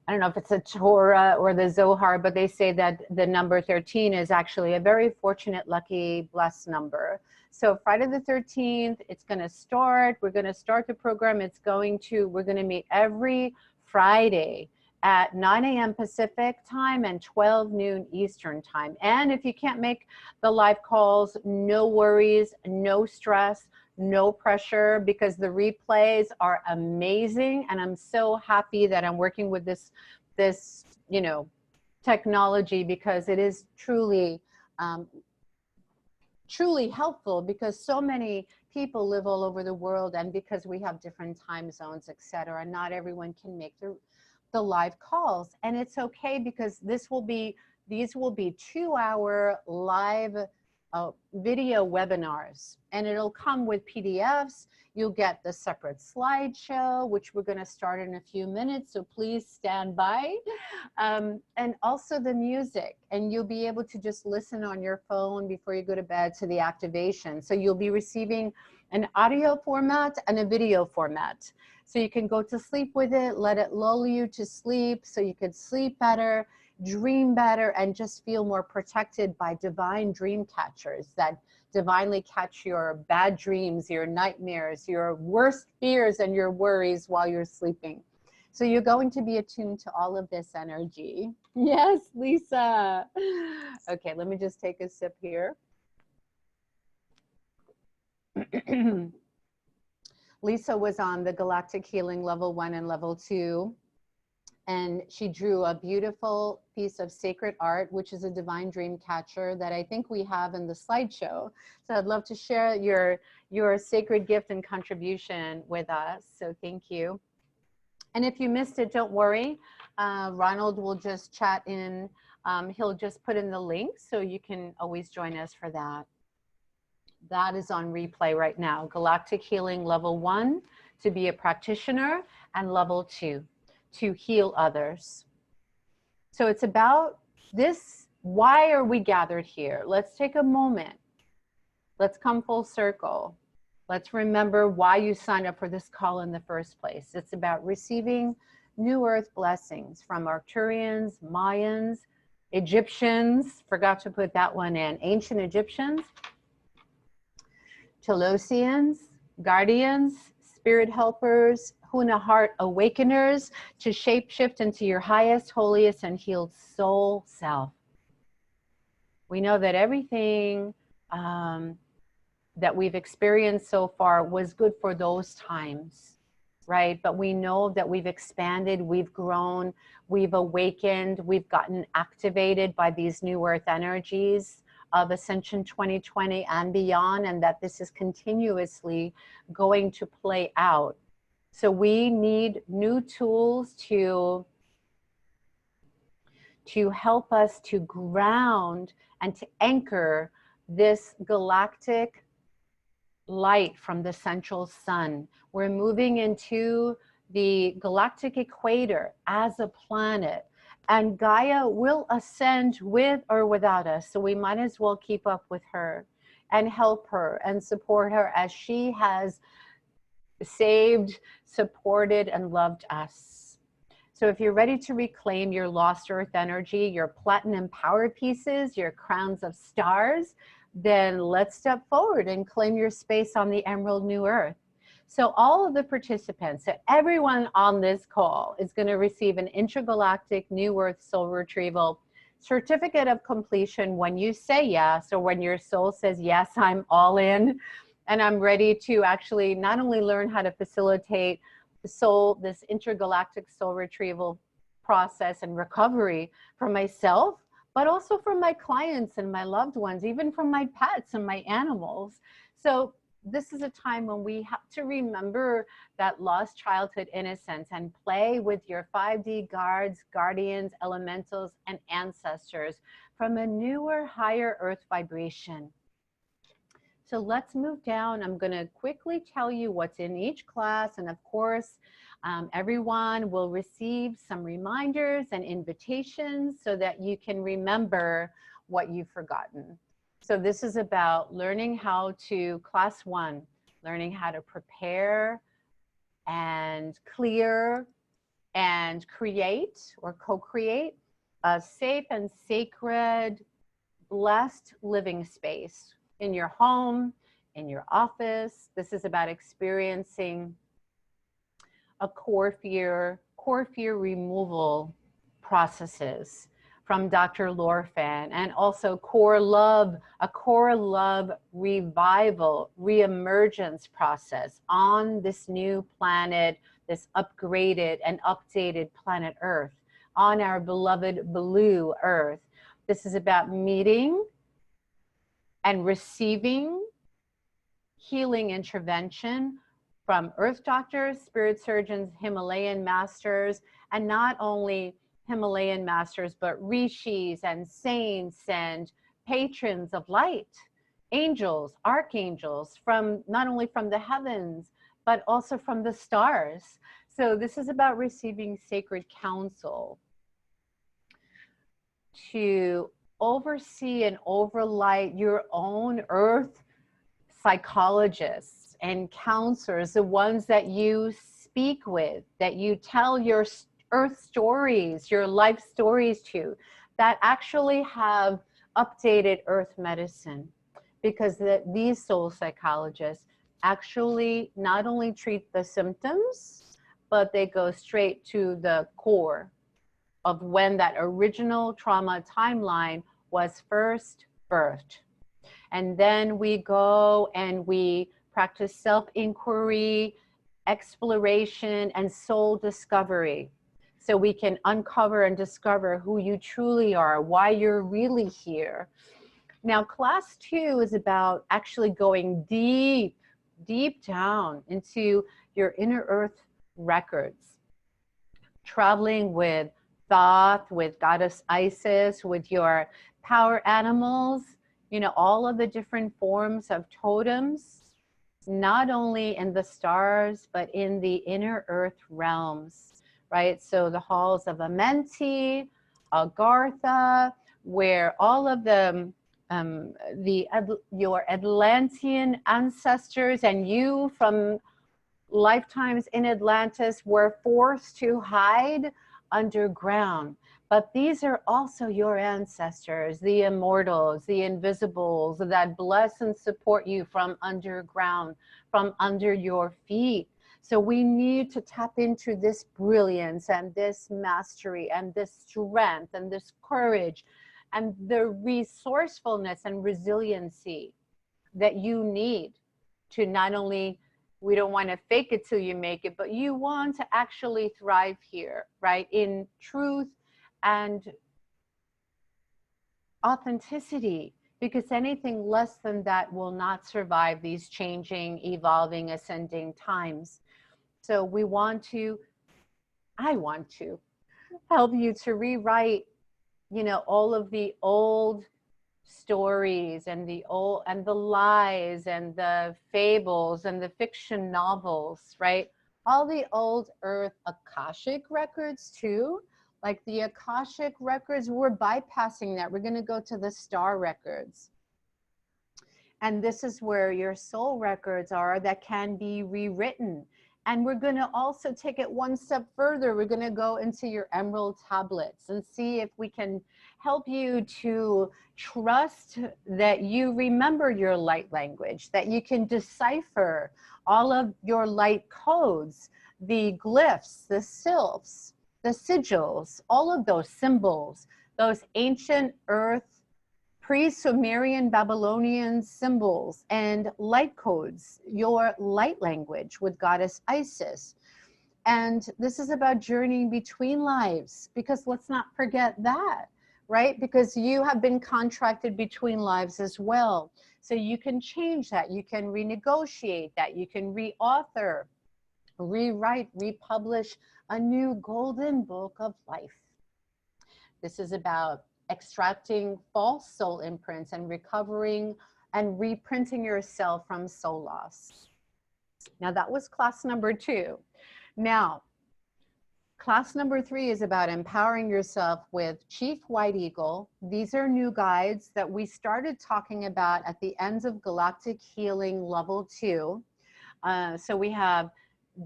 I don't know if it's a Torah or the Zohar, but they say that the number 13 is actually a very fortunate, lucky, blessed number. So Friday the 13th, it's going to start. We're going to start the program. We're going to meet every Friday at 9 a.m. Pacific time and 12 noon Eastern time. And if you can't make the live calls, no worries, no stress, no pressure, because the replays are amazing. And I'm so happy that I'm working with this, you know, technology, because it is truly, truly helpful, because so many people live all over the world, and because we have different time zones, etc. Not everyone can make the live calls, and it's okay, because these will be 2-hour live video webinars, and it'll come with PDFs. You'll get the separate slideshow, which we're going to start in a few minutes, so please stand by, and also the music, and you'll be able to just listen on your phone before you go to bed to the activation. So you'll be receiving an audio format and a video format, so you can go to sleep with it, let it lull you to sleep so you could sleep better. dream better, and just feel more protected by divine dream catchers that divinely catch your bad dreams, your nightmares, your worst fears, and your worries while you're sleeping. So you're going to be attuned to all of this energy. Yes, Lisa. Okay, let me just take a sip here. Lisa was on the Galactic Healing Level 1 and Level 2. And she drew a beautiful piece of sacred art, which is a divine dream catcher that I think we have in the slideshow. So I'd love to share your sacred gift and contribution with us. So thank you. And if you missed it, don't worry. Ronald will just chat in. He'll just put in the link so you can always join us for that. That is on replay right now. Galactic Healing Level 1 to be a practitioner, and Level 2 to heal others. So it's about this. Why are we gathered here? Let's take a moment. Let's come full circle. Let's remember why you signed up for this call in the first place. It's about receiving new earth blessings from Arcturians, Mayans, Egyptians, forgot to put that one in, ancient Egyptians, Telosians, guardians, spirit helpers, Huna heart awakeners, to shapeshift into your highest, holiest, and healed soul self. We know that everything that we've experienced so far was good for those times, right? But we know that we've expanded, we've grown, we've awakened, we've gotten activated by these new earth energies of Ascension 2020 and beyond, and that this is continuously going to play out. So we need new tools to help us to ground and to anchor this galactic light from the central sun. We're moving into the galactic equator as a planet, and Gaia will ascend with or without us. So we might as well keep up with her and help her and support her as she has saved, supported, and loved us. So if you're ready to reclaim your lost earth energy, your platinum power pieces, your crowns of stars, then let's step forward and claim your space on the Emerald New Earth. So all of the participants, so everyone on this call is going to receive an intergalactic New Earth Soul Retrieval certificate of completion when you say yes, or when your soul says, yes, I'm all in, and I'm ready to actually not only learn how to facilitate the soul, this intergalactic soul retrieval process and recovery for myself, but also for my clients and my loved ones, even from my pets and my animals. So this is a time when we have to remember that lost childhood innocence and play with your 5D guards, guardians, elementals, and ancestors from a newer, higher earth vibration. So let's move down. I'm going to quickly tell you what's in each class. And of course, everyone will receive some reminders and invitations so that you can remember what you've forgotten. So this is about learning how to, class 1, learning how to prepare and clear and create or co-create a safe and sacred, blessed living space in your home, in your office. This is about experiencing a core fear removal processes from Dr. Lorfan, and also core love, a core love revival, reemergence process on this new planet, this upgraded and updated planet Earth, on our beloved blue Earth. This is about meeting and receiving healing intervention from earth doctors, spirit surgeons, Himalayan masters, and not only Himalayan masters, but rishis and saints and patrons of light, angels, archangels, from not only from the heavens, but also from the stars. So this is about receiving sacred counsel to oversee and overlight your own earth psychologists and counselors, the ones that you speak with, that you tell your earth stories, your life stories too, that actually have updated earth medicine, because these soul psychologists actually not only treat the symptoms, but they go straight to the core of when that original trauma timeline was first birthed. And then we go and we practice self-inquiry, exploration, and soul discovery. So we can uncover and discover who you truly are, why you're really here. Now, class 2 is about actually going deep, deep down into your inner earth records, traveling with Thoth, with Goddess Isis, with your power animals, you know, all of the different forms of totems, not only in the stars, but in the inner earth realms, right? So the halls of Amenti, Agartha, where all of your Atlantean ancestors and you from lifetimes in Atlantis were forced to hide underground. But these are also your ancestors, the immortals, the invisibles that bless and support you from underground, from under your feet. So we need to tap into this brilliance and this mastery and this strength and this courage and the resourcefulness and resiliency that you need to not only, we don't want to fake it till you make it, but you want to actually thrive here, right? In truth and authenticity, because anything less than that will not survive these changing, evolving, ascending times. So we want to, I want to help you to rewrite, you know, all of the old stories and the lies and the fables and the fiction novels, right? All the old earth Akashic records too. Like the Akashic records, we're bypassing that. We're going to go to the star records. And this is where your soul records are that can be rewritten. And we're going to also take it one step further. We're going to go into your emerald tablets and see if we can help you to trust that you remember your light language, that you can decipher all of your light codes, the glyphs, the sylphs, the sigils, all of those symbols, those ancient earth, pre-Sumerian Babylonian symbols and light codes, your light language with Goddess Isis. And this is about journeying between lives, because let's not forget that, right? Because you have been contracted between lives as well. So you can change that, you can renegotiate that, you can reauthor, rewrite, republish a new golden book of life. This is about extracting false soul imprints and recovering and reprinting yourself from soul loss. Now that was class number 2. Now, class number 3 is about empowering yourself with Chief White Eagle. These are new guides that we started talking about at the ends of Galactic Healing Level 2. So we have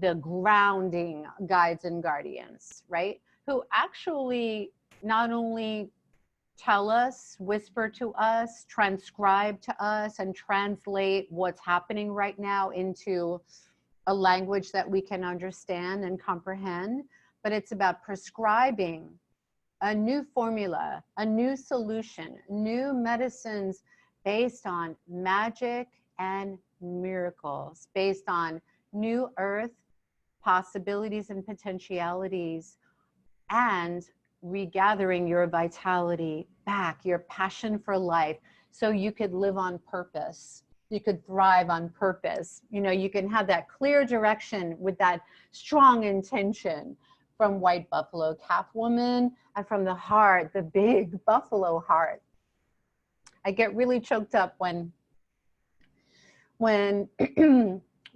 the grounding guides and guardians, right? Who actually not only tell us, whisper to us, transcribe to us, and translate what's happening right now into a language that we can understand and comprehend, but it's about prescribing a new formula, a new solution, new medicines based on magic and miracles, based on new earth possibilities and potentialities, and regathering your vitality back, your passion for life, so you could live on purpose. You could thrive on purpose. You know, you can have that clear direction with that strong intention from White Buffalo Calf Woman and from the heart, the big buffalo heart. I get really choked up when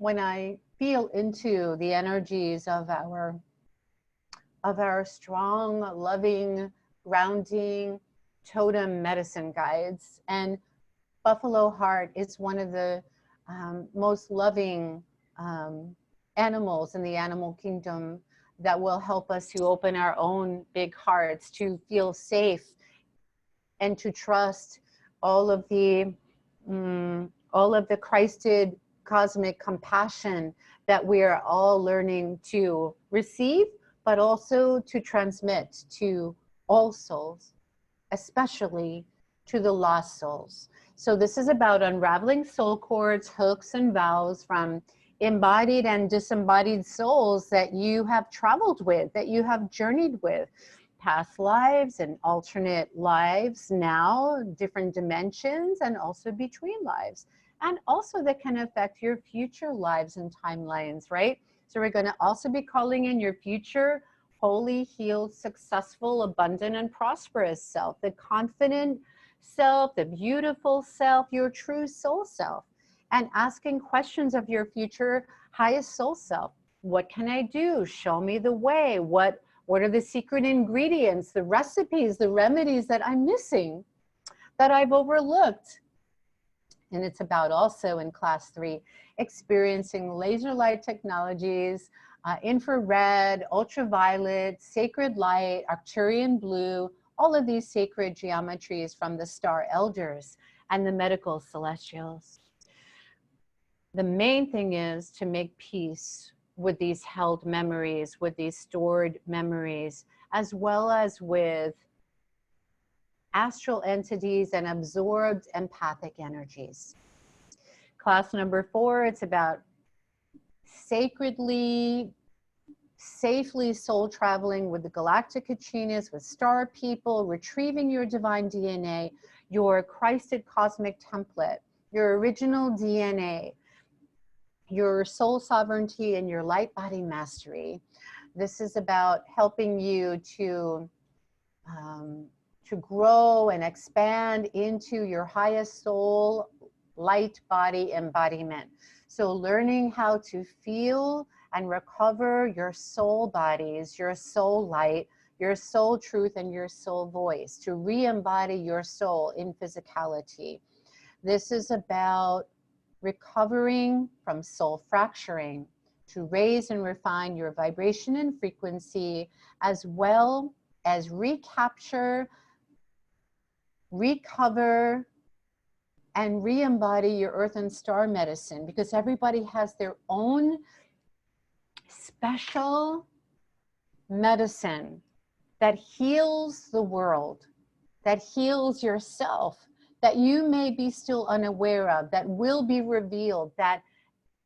I feel into the energies of our strong, loving, grounding totem medicine guides. And buffalo heart is one of the most loving animals in the animal kingdom that will help us to open our own big hearts, to feel safe, and to trust all of the Christed cosmic compassion that we are all learning to receive, but also to transmit to all souls, especially to the lost souls. So this is about unraveling soul cords, hooks, and vows from embodied and disembodied souls that you have traveled with, that you have journeyed with, past lives and alternate lives now, different dimensions, and also between lives. And also that can affect your future lives and timelines, right? So we're going to also be calling in your future holy, healed, successful, abundant, and prosperous self, the confident self, the beautiful self, your true soul self, and asking questions of your future highest soul self. What can I do? Show me the way. What are the secret ingredients, the recipes, the remedies that I'm missing, that I've overlooked? And it's about also in class 3, experiencing laser light technologies, infrared, ultraviolet, sacred light, Arcturian blue, all of these sacred geometries from the star elders and the medical celestials. The main thing is to make peace with these held memories, with these stored memories, as well as with astral entities and absorbed empathic energies. Class number 4, it's about safely soul traveling with the galactic kachinas, with star people, retrieving your divine DNA, your Christed cosmic template, your original DNA, your soul sovereignty, and your light body mastery. This is about helping you to grow and expand into your highest soul light body embodiment. So learning how to feel and recover your soul bodies, your soul light, your soul truth, and your soul voice, to re-embody your soul in physicality. This is about recovering from soul fracturing, to raise and refine your vibration and frequency, as well as recapture, recover, and re-embody your earth and star medicine, because everybody has their own special medicine that heals the world, that heals yourself, that you may be still unaware of, that will be revealed. That,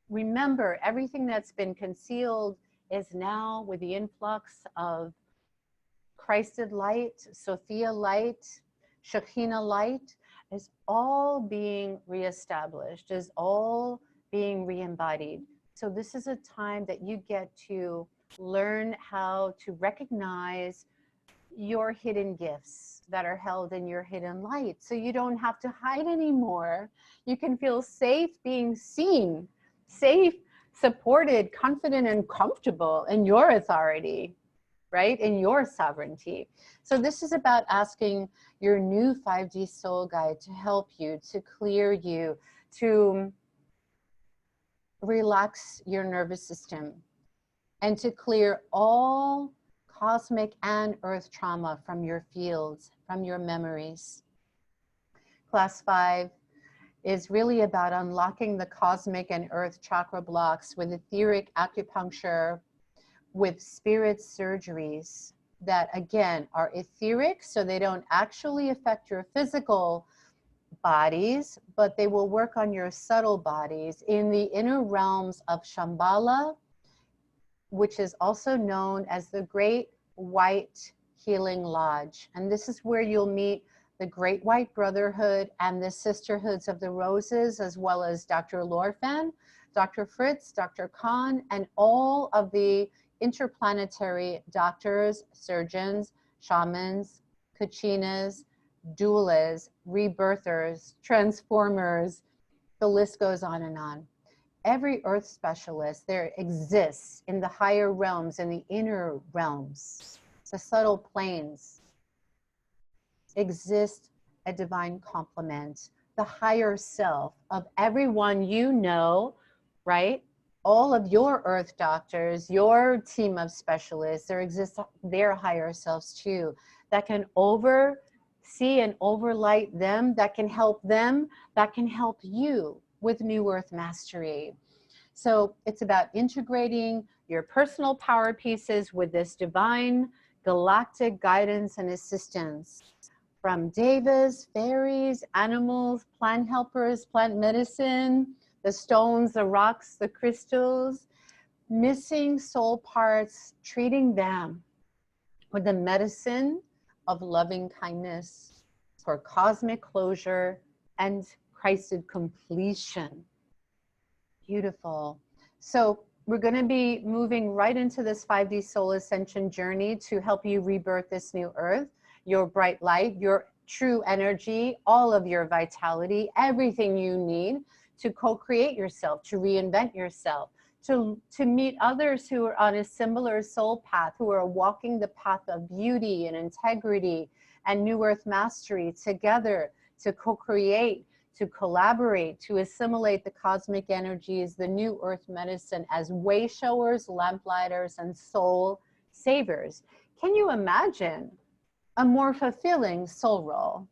remember, everything that's been concealed is now, with the influx of Christed light, Sophia light, Shekinah light, is all being reestablished, is all being re-embodied. So this is a time that you get to learn how to recognize your hidden gifts that are held in your hidden light. So you don't have to hide anymore. You can feel safe being seen, safe, supported, confident, and comfortable in your authority, right? In your sovereignty. So this is about asking your new 5D soul guide to help you, to clear you, to relax your nervous system, and to clear all cosmic and earth trauma from your fields, from your memories. Class 5 is really about unlocking the cosmic and earth chakra blocks with etheric acupuncture, with spirit surgeries that, again, are etheric, so they don't actually affect your physical bodies, but they will work on your subtle bodies in the inner realms of Shambhala, which is also known as the Great White Healing Lodge. And this is where you'll meet the Great White Brotherhood and the Sisterhoods of the Roses, as well as Dr. Lorfan, Dr. Fritz, Dr. Khan, and all of the interplanetary doctors, surgeons, shamans, kachinas, doulas, rebirthers, transformers, the list goes on and on. Every earth specialist there exists in the higher realms, in the inner realms, the subtle planes, exist a divine complement, the higher self of everyone you know, right? all of your earth doctors, your team of specialists, there exists their higher selves too, that can oversee and overlight them, that can help them, that can help you with new earth mastery. So it's about integrating your personal power pieces with this divine galactic guidance and assistance from devas, fairies, animals, plant helpers, plant medicine, the stones, the rocks, the crystals, missing soul parts, treating them with the medicine of loving kindness for cosmic closure and Christed completion. Beautiful. So we're going to be moving right into this 5D soul ascension journey to help you rebirth this new earth, your bright light, your true energy, all of your vitality, everything you need to co-create yourself, to reinvent yourself, to meet others who are on a similar soul path, who are walking the path of beauty and integrity and new earth mastery together, to co-create, to collaborate, to assimilate the cosmic energies, the new earth medicine as way showers, lamplighters, and soul savers. Can you imagine a more fulfilling soul role?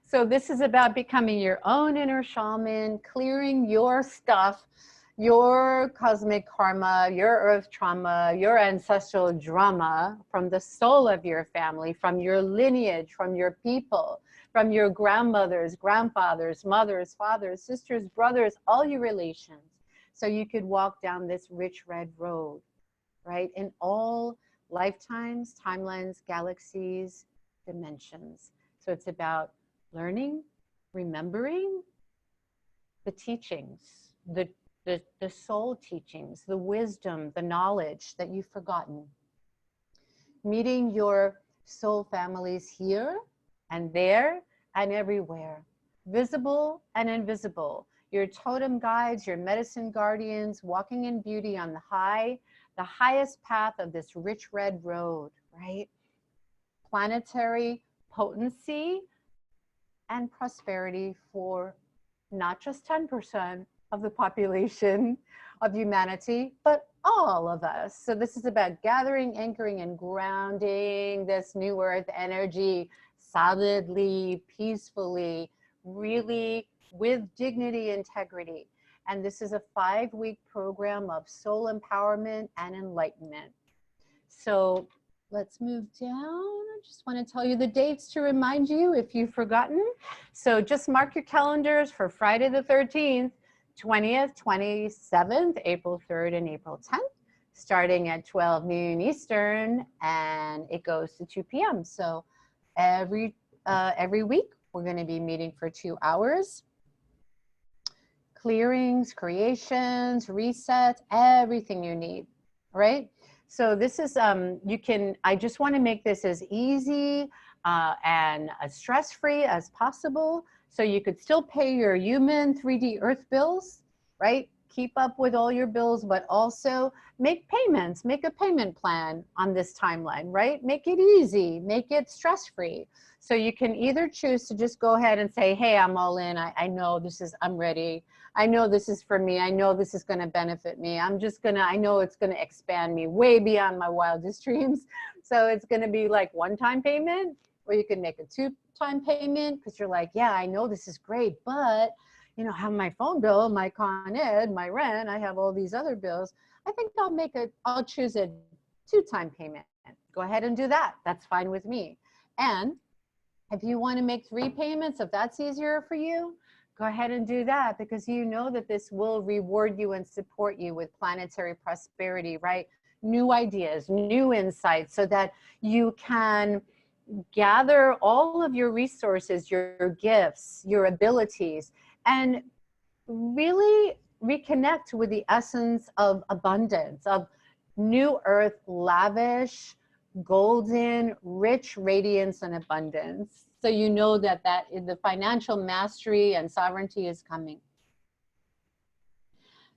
So this is about becoming your own inner shaman, clearing your stuff, your cosmic karma, your earth trauma, your ancestral drama from the soul of your family, from your lineage, from your people, from your grandmothers, grandfathers, mothers, fathers, sisters, brothers, all your relations. So you could walk down this rich red road, right? In all lifetimes, timelines, galaxies, dimensions. So it's about learning, remembering the teachings, the soul teachings, the wisdom, the knowledge that you've forgotten. Meeting your soul families here and there and everywhere, visible and invisible. Your totem guides, your medicine guardians, walking in beauty on the highest path of this rich red road, right? Planetary potency and prosperity for not just 10% of the population of humanity, but all of us. So this is about gathering, anchoring, and grounding this new earth energy solidly, peacefully, really with dignity, integrity. And this is a 5-week program of soul empowerment and enlightenment. So let's move down. I just want to tell you the dates to remind you if you've forgotten. So just mark your calendars for Friday the 13th, 20th, 27th, April 3rd, and April 10th, starting at 12 noon Eastern, and it goes to 2 p.m. So every week, we're going to be meeting for 2 hours. Clearings, creations, resets, everything you need, right? So this is, I just want to make this as easy and as stress-free as possible. So you could still pay your human 3D Earth bills, right? Keep up with all your bills, but also make payments, make a payment plan on this timeline, right? Make it easy, make it stress-free. So you can either choose to just go ahead and say, hey, I'm all in. I know this is, I'm ready. I know this is for me. I know this is going to benefit me. I know it's going to expand me way beyond my wildest dreams. So it's going to be like one-time payment, or you can make a 2-time payment because you're like, yeah, I know this is great, but you know, I have my phone bill, my Con Ed, my rent, I have all these other bills. I think I'll choose a 2-time payment. Go ahead and do that. That's fine with me. And if you want to make 3 payments, if that's easier for you, go ahead and do that, because you know that this will reward you and support you with planetary prosperity, right? New ideas, new insights, so that you can gather all of your resources, your gifts, your abilities, and really reconnect with the essence of abundance, of new earth, lavish, golden, rich radiance and abundance. So you know that the financial mastery and sovereignty is coming.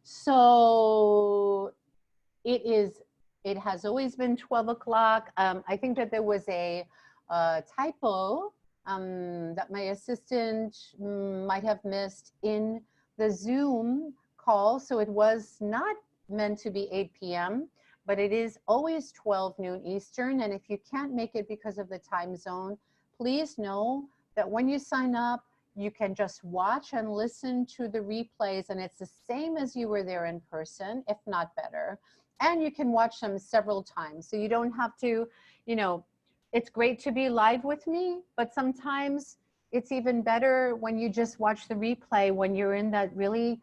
So it has always been 12 o'clock. I think that there was a typo that my assistant might have missed in the Zoom call, so it was not meant to be 8 p.m., but it is always 12 noon Eastern. And if you can't make it because of the time zone, please know that when you sign up, you can just watch and listen to the replays, and it's the same as you were there in person, if not better. And you can watch them several times. So you don't have to, you know, it's great to be live with me, but sometimes it's even better when you just watch the replay, when you're in that really,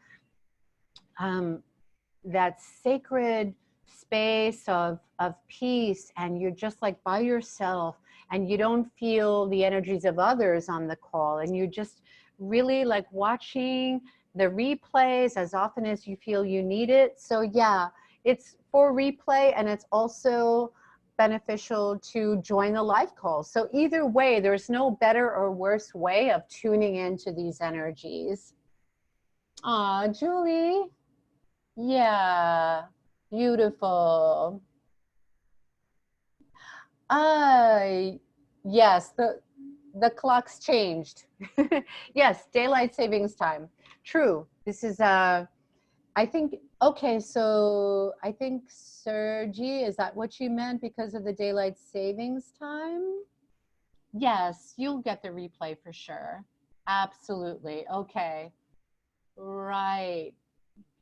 that sacred space of peace, and you're just like by yourself, and you don't feel the energies of others on the call, and you just really like watching the replays as often as you feel you need it. So yeah, it's for replay, and it's also beneficial to join the live call. So either way, there's no better or worse way of tuning into these energies. Aw, Julie. Yeah, beautiful. Yes, the clock's changed. Yes, daylight savings time. True. This is I think, okay, so I think Sergi, is that what you meant because of the daylight savings time? Yes, you'll get the replay for sure. Absolutely. Okay. Right.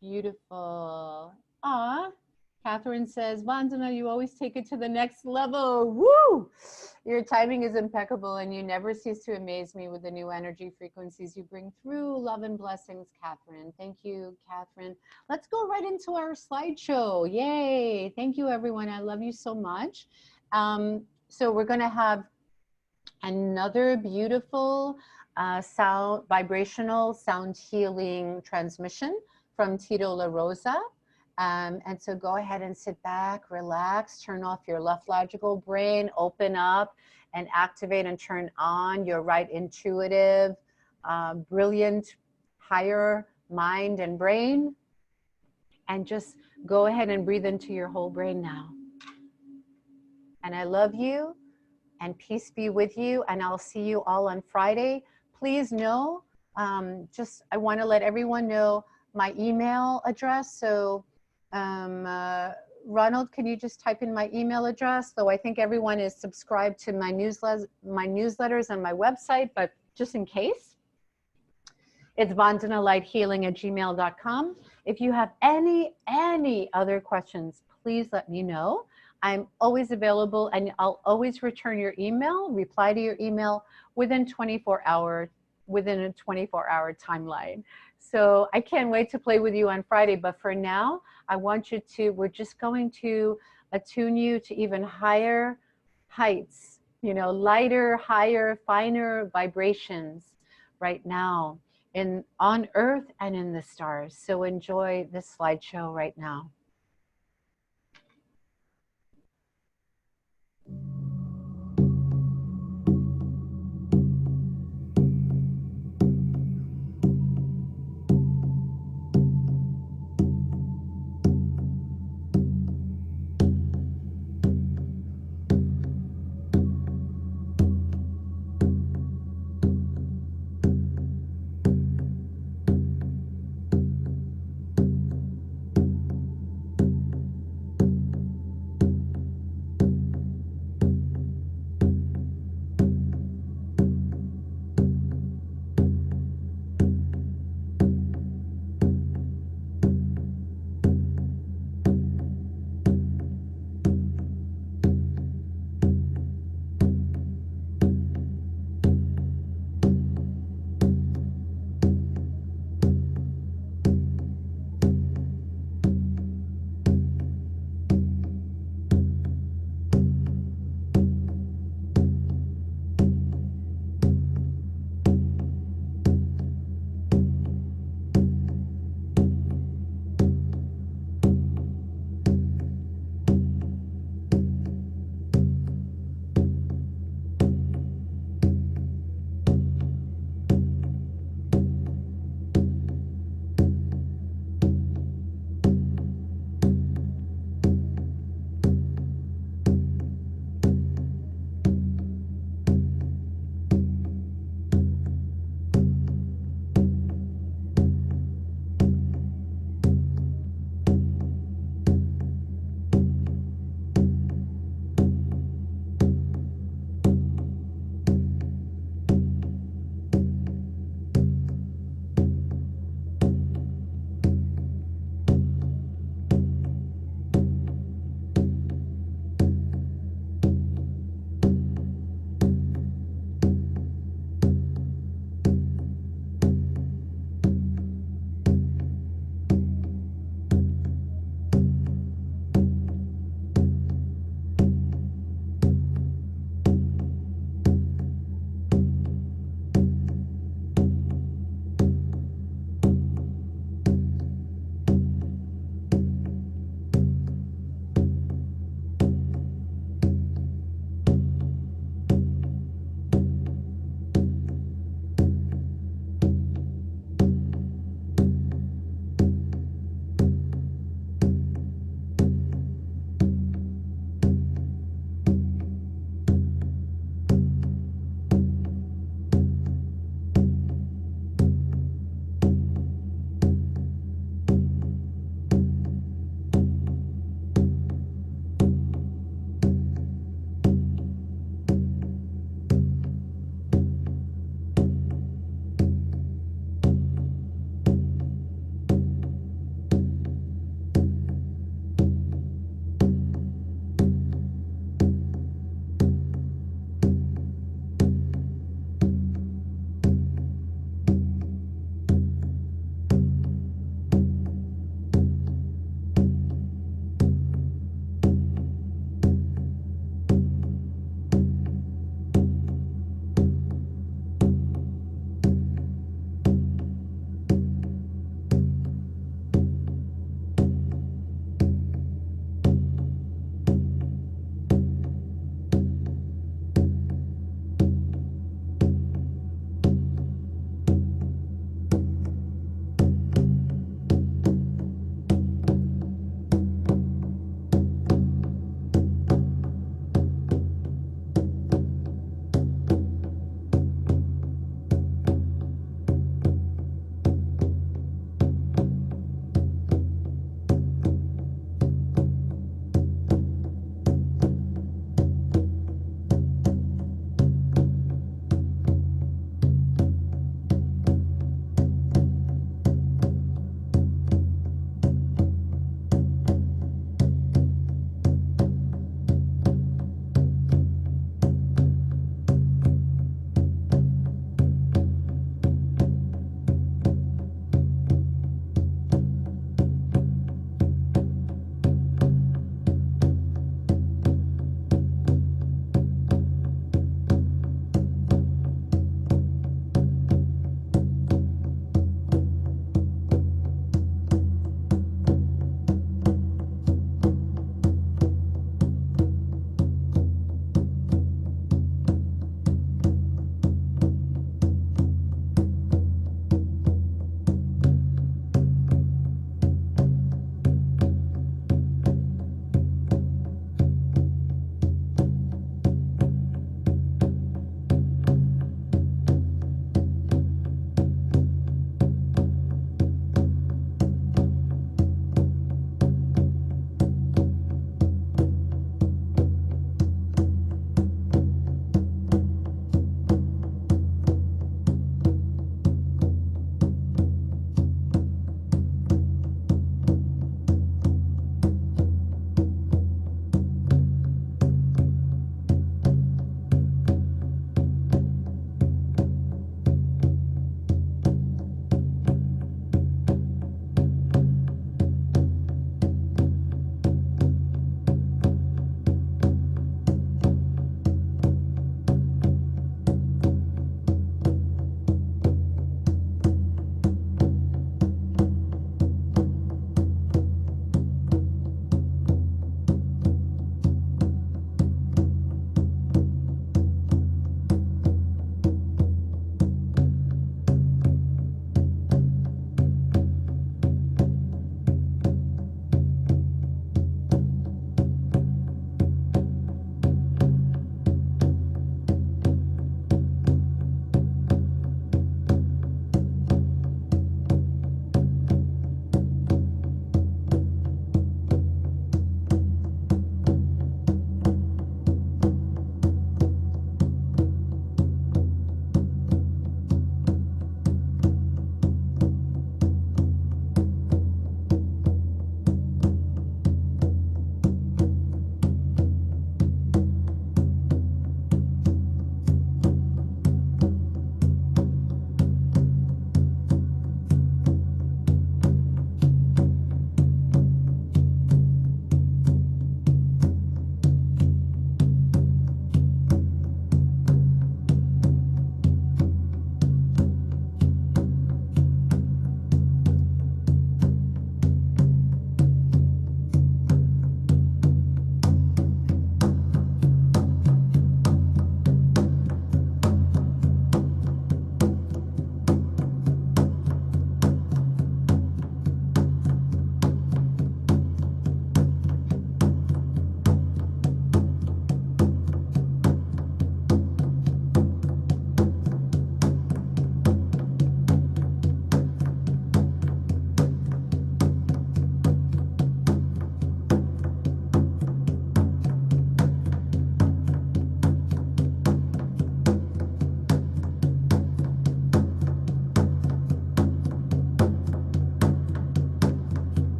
Beautiful. Aw. Catherine says, Vandana, you always take it to the next level. Woo! Your timing is impeccable, and you never cease to amaze me with the new energy frequencies you bring through. Love and blessings, Catherine. Thank you, Catherine. Let's go right into our slideshow. Yay. Thank you, everyone. I love you so much. So we're going to have another beautiful vibrational sound healing transmission from Tito La Rosa. And so go ahead and sit back, relax, turn off your left logical brain, open up and activate and turn on your right intuitive, brilliant, higher mind and brain. And just go ahead and breathe into your whole brain now. And I love you, and peace be with you. And I'll see you all on Friday. Please know, I want to let everyone know my email address. So Ronald, can you just type in my email address? Though I think everyone is subscribed to my newsletters on my website, but just in case, it's vandanalightshealing@gmail.com. If you have any other questions, please let me know. I'm always available, and I'll always return your email, reply to your email within a 24-hour timeline. So I can't wait to play with you on Friday. But for now, I want you to, we're just going to attune you to even higher heights, you know, lighter, higher, finer vibrations right now on Earth and in the stars. So enjoy this slideshow right now.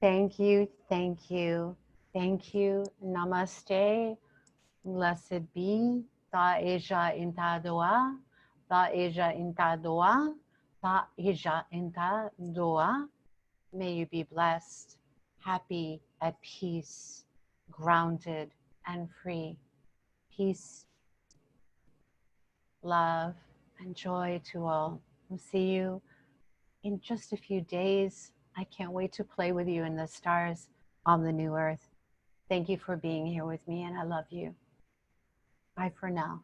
Thank you, thank you, thank you. Namaste. Blessed be. Ta eja inta doa. Ta eja inta doa. Ta eja inta doa. May you be blessed, happy, at peace, grounded, and free. Peace, love, and joy to all. We'll see you in just a few days. I can't wait to play with you in the stars on the new earth. Thank you for being here with me, and I love you. Bye for now.